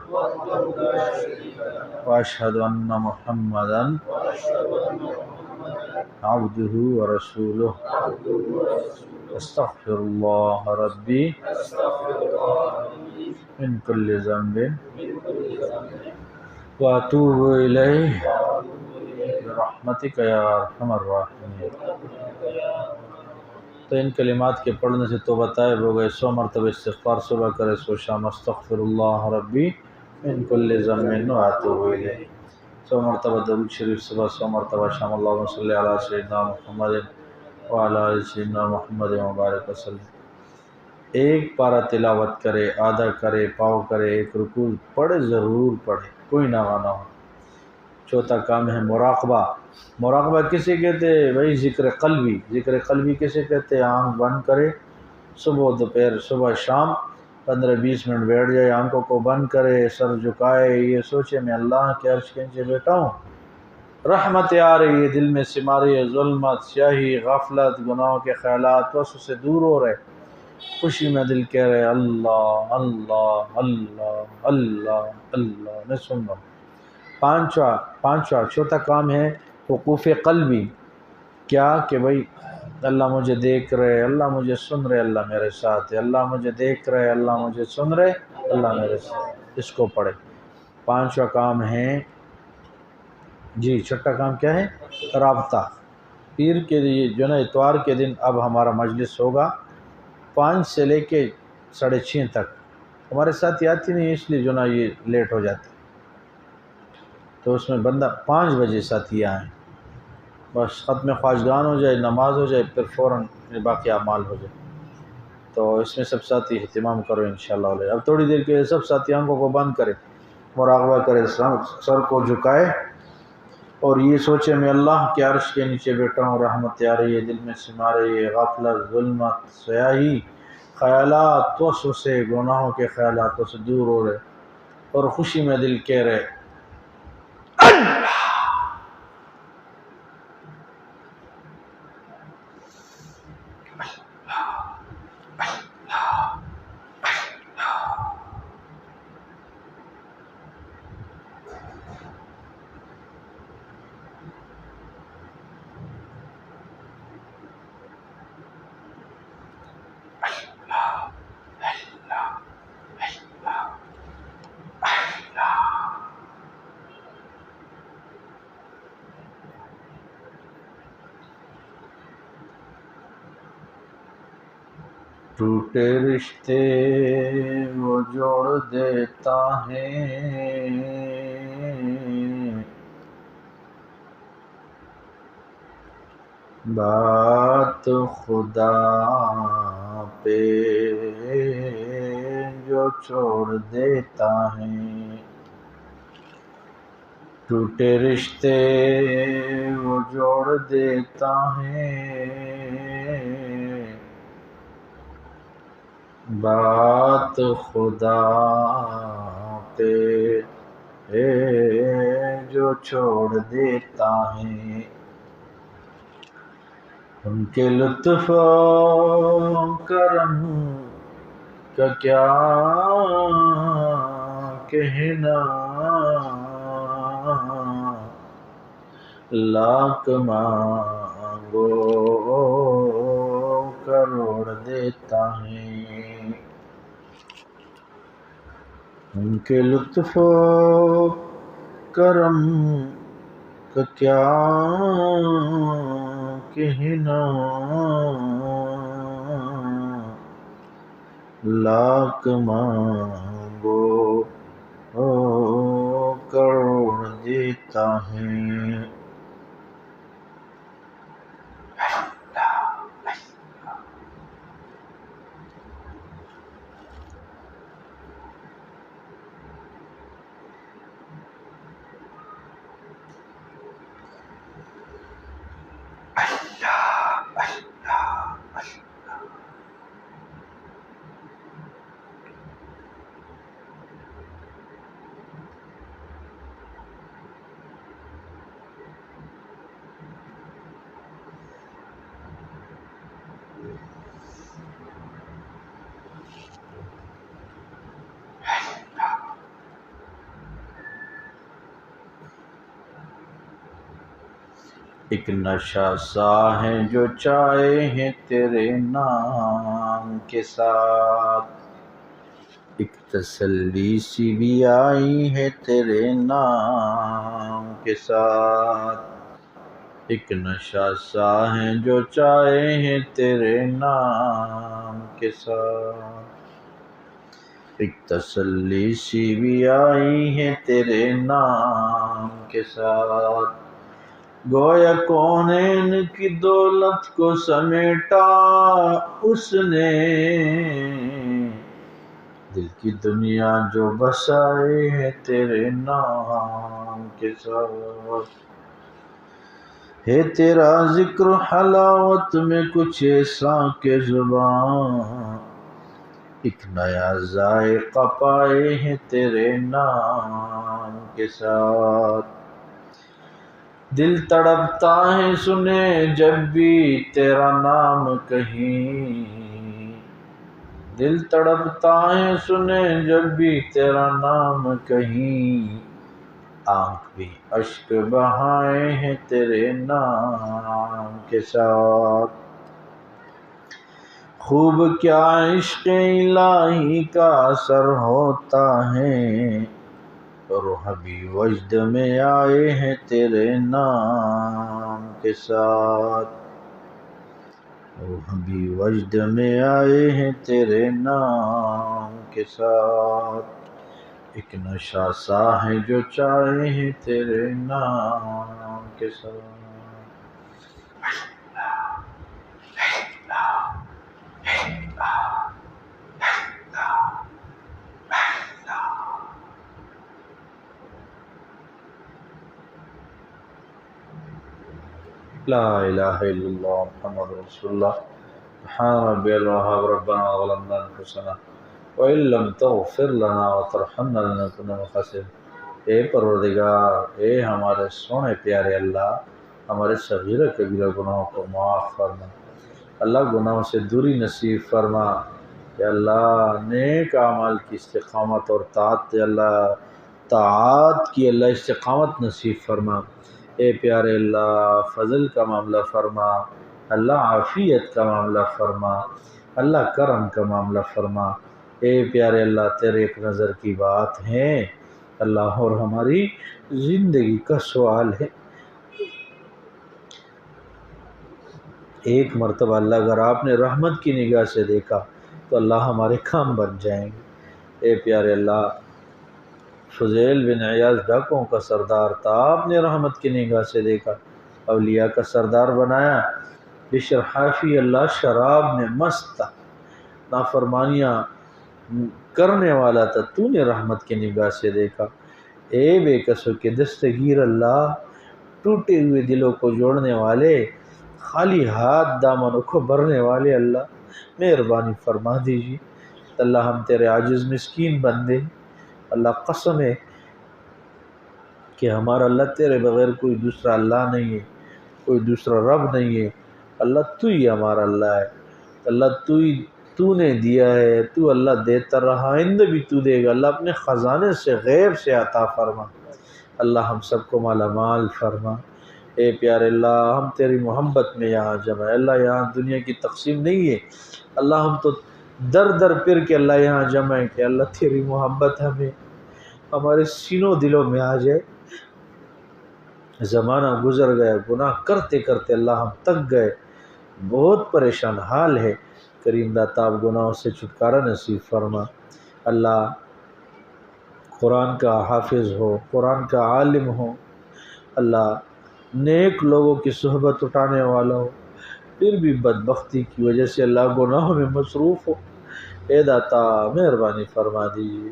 واشہد ان محمدا عبدہ ورسولہ، استغفر اللہ ربی من کل ذنب واتوب الیہ برحمتک یا ارحم الراحمین۔ تو ان کلمات کے پڑھنے سے توبہ طائب ہو گئے، 100 مرتبہ استغفار صبح کرے، 100 شام، استغفر اللہ ربی من کل ذنب واتوب الیہ، 100 مرتبہ درود شریف صبح، 100 مرتبہ شام، اللہم صلی علی سیدنا محمد وعلی آل سیدنا محمد وبارک وسلم۔ ایک پارہ تلاوت کرے، آدھا کرے، پاؤ کرے، ایک رکوع پڑھے، ضرور پڑھے، کوئی ناغہ نہ ہو۔ چوتھا کام ہے مراقبہ۔ مراقبہ کسے کہتے ہیں بھائی؟ ذکر قلبی۔ ذکر قلبی کسے کہتے ہیں؟ آنکھ بند کرے، صبح دوپہر، صبح شام 15-20 منٹ بیٹھ جائے، آنکھوں کو بند کرے، سر جھکائے، یہ سوچے میں اللہ کے عرش کے نیچے بیٹھا ہوں، رحمت آ رہی ہے، دل میں سما رہی ہے، ظلمت، سیاہی، غفلت، گناہوں کے خیالات وسوسے سے دور ہو رہے، خوشی میں دل کہہ رہے اللہ اللہ اللہ اللہ اللہ، میں سن رہا ہوں۔ پانچواں چوتھا کام ہے وقوف قلبی۔ کیا کہ بھائی اللہ مجھے دیکھ رہے، اللہ مجھے سن رہے، اللہ میرے ساتھ ہے، اللہ مجھے دیکھ رہے، اللہ مجھے سن رہے، اللہ میرے ساتھ، اس کو پڑھے۔ پانچواں کام ہے جی، چھٹا کام کیا ہے؟ رابطہ۔ پیر کے جو نا اتوار کے دن اب ہمارا مجلس ہوگا 5 سے لے کے 6:30 تک۔ ہمارے ساتھ آتی نہیں، اس لیے جو نا یہ لیٹ ہو جاتے، تو اس میں بندہ 5 بجے ساتھی آئیں، بس ختم خواجگان ہو جائے، نماز ہو جائے، پھر فوراً باقی اعمال ہو جائے۔ تو اس میں سب ساتھی اہتمام کرو انشاءاللہ۔ اب تھوڑی دیر کے لیے سب ساتھی آنکھوں کو بند کرے، مراقبہ کرے، سر کو جھکائے، اور یہ سوچے میں اللہ کے عرش کے نیچے بیٹھا ہوں، رحمت آ رہی ہے، دل میں سما رہی ہے غفلت، ظلمت، سیاہی، خیالات وسوسے گناہوں کے خیالاتوں سے دور ہو رہے، اور خوشی میں دل کہہ رہے ٹوٹے رشتے وہ جوڑ دیتا ہے، بات خدا پہ جو چھوڑ دیتا ہے، ٹوٹے رشتے وہ جوڑ دیتا ہے، بات خدا پہ جو چھوڑ دیتا ہے، ان کے لطف و کرم کا کیا کہنا، لاکھ مانگو کروڑ دیتا ہے، ان کے لطف و کرم کا کیا کہنا، لاکھ مانگو کروڑ دیتا ہے۔ ایک نشہ سا ہے جو چائے ہیں تیرے نام کے ساتھ، ایک تسلی سی بھی آئی ہے تیرے نام کے ساتھ، ایک نشہ سا ہے جو چائے ہیں تیرے نام کے ساتھ، ایک تسلی سی بھی آئی ہے تیرے نام کے ساتھ، گویا کونین کی دولت کو سمیٹا اس نے، دل کی دنیا جو بسائے ہے تیرے نام کے ساتھ، ہے تیرا ذکر حلاوت میں کچھ ایسا کہ زبان ایک نیا ذائقہ پائے ہے تیرے نام کے ساتھ، دل تڑپتا ہے سنے جب بھی تیرا نام کہیں، دل تڑپتا ہے سنے جب بھی تیرا نام کہیں، آنکھ بھی اشک بہائے ہیں تیرے نام کے ساتھ، خوب کیا عشق الہی کا اثر ہوتا ہے، روح بھی وجد میں آئے ہیں تیرے نام کے ساتھ، روح بھی وجد میں آئے ہیں تیرے نام کے ساتھ، ایک نشہ سا ہے جو چائے ہیں تیرے نام کے ساتھ۔ لا الہ الا اللہ محمد رسول اللہ سبحان ربی الوهاب ربنا ظلمنا انفسنا وإن لم تغفر لنا وترحمنا لنكن من الخاسرين۔ اے پروردگار، اے ہمارے سونے پیارے اللہ، ہمارے صغیرہ کبیرہ گناہوں کو معاف فرما، اللہ گناہوں سے دوری نصیب فرما، کہ اللہ نیک اعمال کی استقامت اور طاعت، اللہ طاعت کی اللہ استقامت نصیب فرما۔ اے پیارے اللہ فضل کا معاملہ فرما، اللہ عافیت کا معاملہ فرما، اللہ کرم کا معاملہ فرما۔ اے پیارے اللہ تیرے ایک نظر کی بات ہے اللہ، اور ہماری زندگی کا سوال ہے۔ ایک مرتبہ اللہ اگر آپ نے رحمت کی نگاہ سے دیکھا تو اللہ ہمارے کام بن جائیں گے۔ اے پیارے اللہ فضیل بن عیاض ڈاکوں کا سردار تھا، آپ نے رحمت کی نگاہ سے دیکھا، اولیاء کا سردار بنایا۔ بشر حافی اللہ شراب میں مست تھا، نافرمانیاں کرنے والا تھا، تو نے رحمت کی نگاہ سے دیکھا۔ اے بے کسو کے دستگیر اللہ، ٹوٹے ہوئے دلوں کو جوڑنے والے، خالی ہاتھ دامنوں کو بھرنے والے اللہ، مہربانی فرما دیجیے۔ اللہ ہم تیرے عاجز مسکین بندے، اللہ قسم ہے کہ ہمارا اللہ تیرے بغیر کوئی دوسرا اللہ نہیں ہے، کوئی دوسرا رب نہیں ہے، اللہ تو ہی ہمارا اللہ ہے، اللہ تو نے دیا ہے، تو اللہ دیتا رہا، آئندہ بھی تو دے گا، اللہ اپنے خزانے سے غیب سے عطا فرما، اللہ ہم سب کو مالا مال فرما۔ اے پیارے اللہ ہم تیری محبت میں یہاں جمع ہے، اللہ یہاں دنیا کی تقسیم نہیں ہے، اللہ ہم تو در در پھر کے اللہ یہاں جمع ہے کہ اللہ تیری محبت ہمیں ہمارے سینوں دلوں میں آ جائے۔ زمانہ گزر گیا، گناہ کرتے کرتے اللہ ہم تک گئے، بہت پریشان حال ہے، کریم داتا آپ گناہوں سے چھٹکارا نصیب فرما۔ اللہ قرآن کا حافظ ہو، قرآن کا عالم ہو، اللہ نیک لوگوں کی صحبت اٹھانے والا ہو، پھر بھی بدبختی کی وجہ سے اللہ گناہوں میں مصروف ہو، اے داتا مہربانی فرما دیجیے،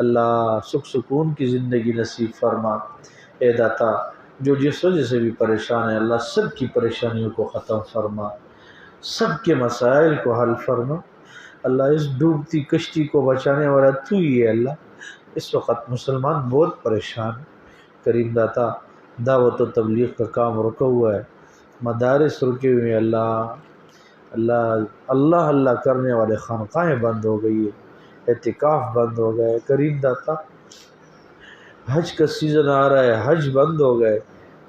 اللہ سکھ سکون کی زندگی نصیب فرما۔ اے داتا جو جس وجہ سے بھی پریشان ہے اللہ سب کی پریشانیوں کو ختم فرما، سب کے مسائل کو حل فرما، اللہ اس ڈوبتی کشتی کو بچانے والا تو ہی ہے اللہ۔ اس وقت مسلمان بہت پریشان ہے، کریم داتا دعوت و تبلیغ کا کام رکا ہوا ہے، مدارس رکے ہوئے ہیں، اللہ اللہ کرنے والے خانقاہیں بند ہو گئی ہے، اعتکاف بند ہو گئے، کریم داتا حج کا سیزن آ رہا ہے، حج بند ہو گئے،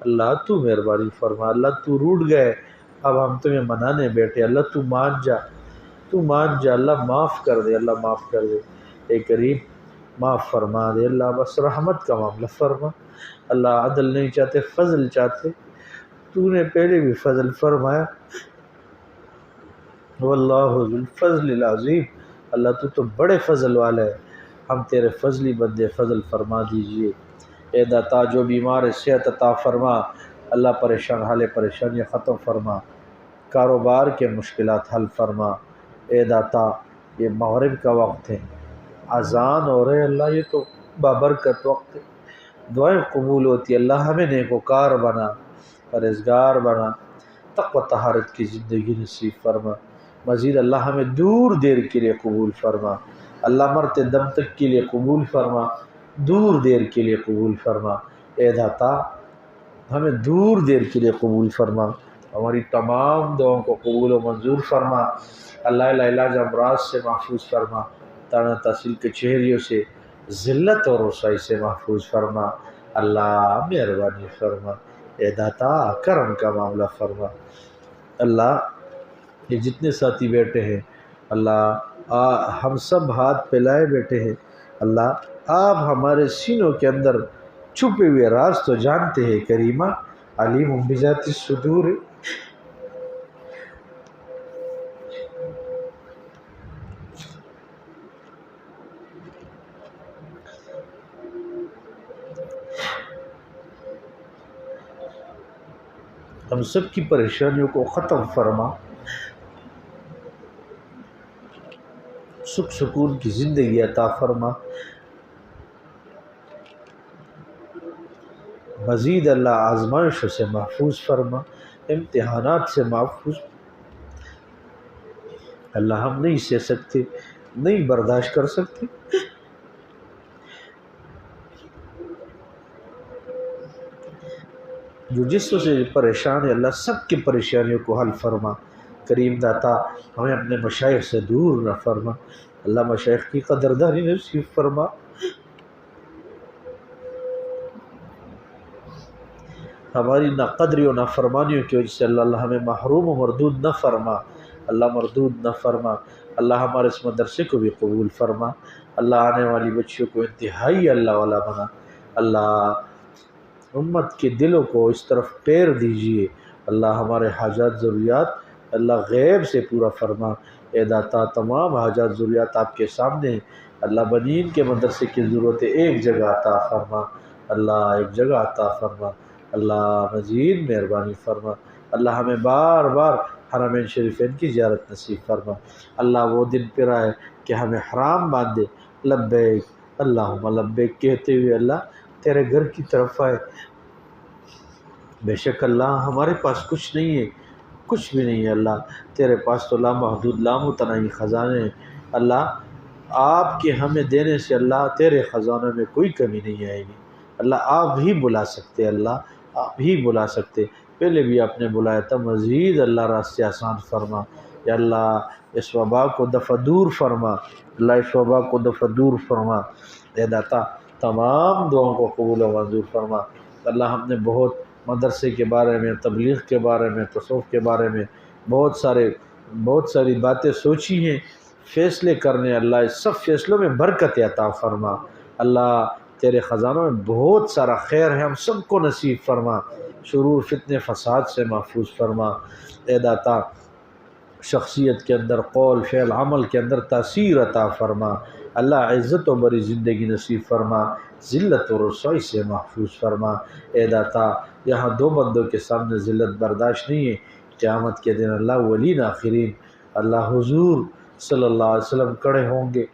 اللہ تو مہربانی فرما، اللہ تو روٹ گئے، اب ہم تمہیں منانے بیٹھے، اللہ تو مان جا، اللہ معاف کر دے، اللہ معاف کر دے، اے کریم معاف فرما دے، اللہ بس رحمت کا معاملہ فرما، اللہ عدل نہیں چاہتے فضل چاہتے، تو نے پہلے بھی فضل فرمایا، واللہ ذو الفضل العظیم، اللہ تو بڑے فضل والا ہے، ہم تیرے فضلی بندے، فضل فرما دیجئے۔ اے داتا جو بیمار ہے صحت عطا فرما، اللہ پریشان حال پریشانیاں ختم فرما، کاروبار کے مشکلات حل فرما۔ اے داتا یہ مغرب کا وقت ہے، اذان ہو رہے اللہ، یہ تو بابرکت وقت ہے، دعائیں قبول ہوتی، اللہ ہمیں نیکوکار بنا، پرہیزگار بنا، تقوی طہارت کی زندگی نصیب فرما، مزید اللہ ہمیں دور دیر کے لیے قبول فرما، اللہ مرتے دم تک کے لیے قبول فرما، دور دیر کے لیے قبول فرما۔ اے داتا ہمیں دور دیر کے لیے قبول فرما، ہماری تمام دعاؤں کو قبول و منظور فرما، اللہ لاعلاج امراض سے محفوظ فرما، طعنہ تحصیل کے چہریوں سے، ذلت اور رسوائی سے محفوظ فرما، اللہ مہربانی فرما۔ اے داتا کرم کا معاملہ فرما، اللہ یہ جتنے ساتھی بیٹھے ہیں اللہ ہم سب ہاتھ پھیلائے بیٹھے ہیں، اللہ آپ ہمارے سینوں کے اندر چھپے ہوئے راز تو جانتے ہیں، کریمہ علیم بذات الصدور۔ ہم سب کی پریشانیوں کو ختم فرما، سکھ سکون کی زندگی عطا فرما، مزید اللہ آزمائشوں سے محفوظ فرما، امتحانات سے محفوظ۔ اللہ ہم نہیں سہ سکتے، نہیں برداشت کر سکتے۔ جو جس سے پریشان ہے اللہ سب کی پریشانیوں کو حل فرما۔ کریم داتا ہمیں اپنے مشائخ سے دور نہ فرما، اللہ مشائخ کی قدردانی نصیب فرما۔ ہماری ناقدری و نافرمانیوں کی وجہ سے اللہ ہمیں محروم و مردود نہ فرما، اللہ مردود نہ فرما۔ اللہ ہمارے اس مدرسے کو بھی قبول فرما، اللہ آنے والی بچیوں کو انتہائی اللہ والا بنا۔ اللہ امت کے دلوں کو اس طرف پیر دیجئے، اللہ ہمارے حاجات ضروریات اللہ غیب سے پورا فرما۔ اے داتا تمام حاجات ضروریات آپ کے سامنے ہیں، اللہ بنین کے مدرسے کی ضرورتیں ایک جگہ عطا فرما، اللہ ایک جگہ عطا فرما، اللہ مزید مہربانی فرما۔ اللہ ہمیں بار بار حرمین شریفین کی زیارت نصیب فرما۔ اللہ وہ دن پھر آئے کہ ہمیں حرام باندھے، لبیک اللہم لبیک کہتے ہوئے اللہ تیرے گھر کی طرف آئے۔ بے شک اللہ ہمارے پاس کچھ نہیں ہے، کچھ بھی نہیں ہے اللہ، تیرے پاس تو لامحدود لامتناہی خزانے ہیں۔ اللہ آپ کے ہمیں دینے سے اللہ تیرے خزانوں میں کوئی کمی نہیں آئے گی۔ اللہ آپ ہی بلا سکتے، اللہ آپ ہی بلا سکتے، پہلے بھی آپ نے بلایا تھا، مزید اللہ راستے آسان فرما۔ یا اللہ اس وبا کو دفع دور فرما، اللہ اس وبا کو دفع دور فرما۔ اے داتا تمام دعاؤں کو قبول و منظور فرما۔ اللہ ہم نے بہت مدرسے کے بارے میں، تبلیغ کے بارے میں، تصوف کے بارے میں بہت ساری باتیں سوچی ہیں، فیصلے کرنے، اللہ اس سب فیصلوں میں برکت عطا فرما۔ اللہ تیرے خزانوں میں بہت سارا خیر ہے، ہم سب کو نصیب فرما، شرور فتنے فساد سے محفوظ فرما۔ اے داتا شخصیت کے اندر، قول فعل عمل کے اندر تاثیر عطا فرما، اللہ عزت و بری زندگی نصیب فرما، ذلت و رسوائی سے محفوظ فرما۔ اے داتا یہاں دو بندوں کے سامنے ذلت برداشت نہیں ہے، قیامت کے دن اللہ اولین آخرین اللہ حضور صلی اللہ علیہ وسلم کھڑے ہوں گے۔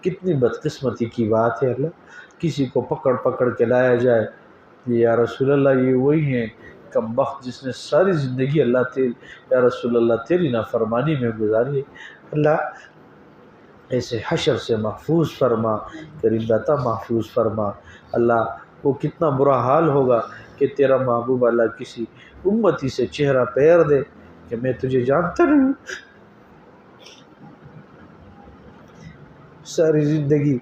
کتنی بدقسمتی کی بات ہے اللہ، کسی کو پکڑ کے لایا جائے، یا رسول اللہ یہ وہی ہیں کم بخت جس نے ساری زندگی اللہ تیری یا رسول اللہ تیری نافرمانی میں گزاری ہے۔ اللہ ایسے حشر سے محفوظ فرما، کریم داتا محفوظ فرما۔ اللہ وہ کتنا برا حال ہوگا کہ تیرا محبوب اللہ کسی امتی سے چہرہ پیر دے کہ میں تجھے جانتا نہیں ہوں، ساری زندگی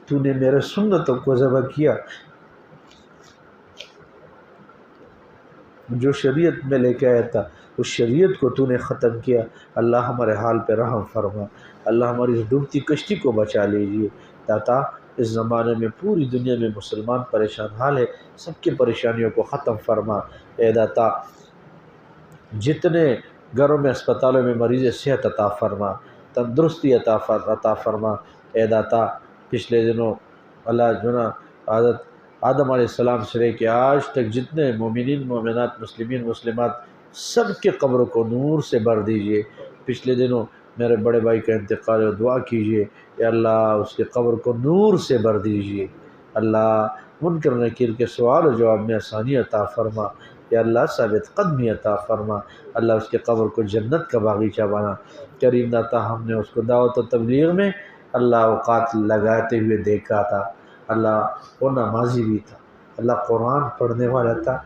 تو نے میرے سنتوں کو ذبح کیا، جو شریعت میں لے کے آیا تھا اس شریعت کو تو نے ختم کیا۔ اللہ ہمارے حال پہ رحم فرما، اللہ ہماری اس ڈوبتی کشتی کو بچا لیجیے۔ داتا اس زمانے میں پوری دنیا میں مسلمان پریشان حال ہے، سب کی پریشانیوں کو ختم فرما۔ اے داتا جتنے گھروں میں اسپتالوں میں مریض صحت عطا فرما، تندرستی عطا فرما۔ اے داتا پچھلے دنوں اللہ جنا حضرت آدم علیہ السلام سے لے کے آج تک جتنے مومنین مومنات مسلمین مسلمات سب کے قبر کو نور سے بھر دیجئے۔ پچھلے دنوں میرے بڑے بھائی کا انتقال ہے، دعا کیجئے یا اللہ اس کے قبر کو نور سے بھر دیجئے۔ اللہ منکر نکیر کے سوال و جواب میں آسانی عطا فرما، یا اللہ ثابت قدمی عطا فرما، اللہ اس کے قبر کو جنت کا باغیچہ بنا۔ کریم داتا ہم نے اس کو دعوت و تبلیغ میں اللہ اوقات لگاتے ہوئے دیکھا تھا، اللہ وہ نمازی بھی تھا، اللہ قرآن پڑھنے والا تھا،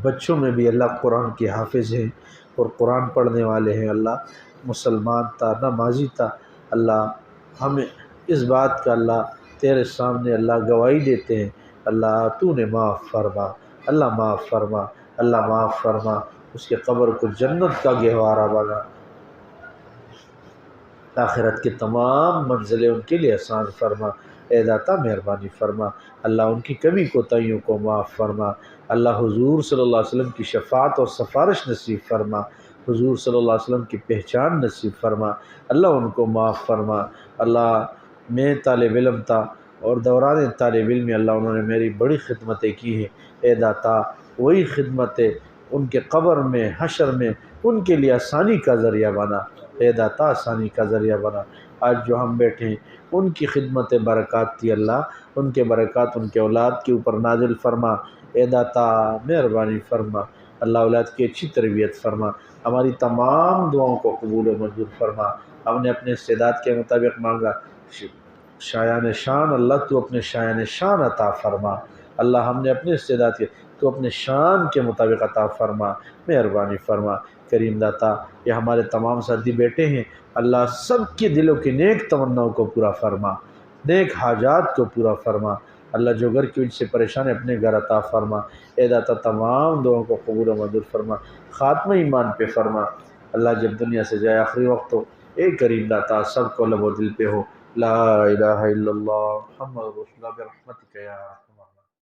بچوں میں بھی اللہ قرآن کے حافظ ہیں اور قرآن پڑھنے والے ہیں، اللہ مسلمان تھا، نمازی تھا۔ اللہ ہمیں اس بات کا اللہ تیرے سامنے اللہ گواہی دیتے ہیں، اللہ تو نے معاف فرما، اللہ معاف فرما، اللہ معاف فرما، اس کے قبر کو جنت کا گہوارہ بنا، آخرت کی تمام منزلیں ان کے لیے آسان فرما۔ اے داتا مہربانی فرما، اللہ ان کی کمی کوتاہیوں کو معاف فرما، اللہ حضور صلی اللہ علیہ وسلم کی شفاعت اور سفارش نصیب فرما، حضور صلی اللہ علیہ وسلم کی پہچان نصیب فرما، اللہ ان کو معاف فرما۔ اللہ میں طالب علم تھا اور دوران طالب علم میں اللہ انہوں نے میری بڑی خدمتیں کی ہیں، اے داتا وہی خدمتیں ان کے قبر میں حشر میں ان کے لیے آسانی کا ذریعہ بنا۔ اے داتا آسانی کا ذریعہ بنا۔ آج جو ہم بیٹھے ہیں ان کی خدمت برکات تھی اللہ، ان کے برکات ان کے اولاد کے اوپر نازل فرما۔ اے داتا مہربانی فرما، اللہ اولاد کی اچھی تربیت فرما، ہماری تمام دعاؤں کو قبول و منظور فرما۔ ہم نے اپنے استعداد کے مطابق مانگا، شایان شان اللہ تو اپنے شایان شان عطا فرما۔ اللہ ہم نے اپنے استعداد کے تو اپنے شان کے مطابق عطا فرما، مہربانی فرما۔ کریم داتا یہ ہمارے تمام ساتھی بیٹے ہیں، اللہ سب کے دلوں کی نیک تمناؤں کو پورا فرما، نیک حاجات کو پورا فرما۔ اللہ جو گھر کی وجہ سے پریشان ہے اپنے گھر عطا فرما۔ اے داتا تمام دعاؤں کو قبول و منظور فرما، خاتمہ ایمان پہ فرما۔ اللہ جب دنیا سے جائے آخری وقت ہو، اے کریم داتا سب کو لب و دل پہ ہو لا الہ الا اللہ محمد رسول اللہ برحمتک یا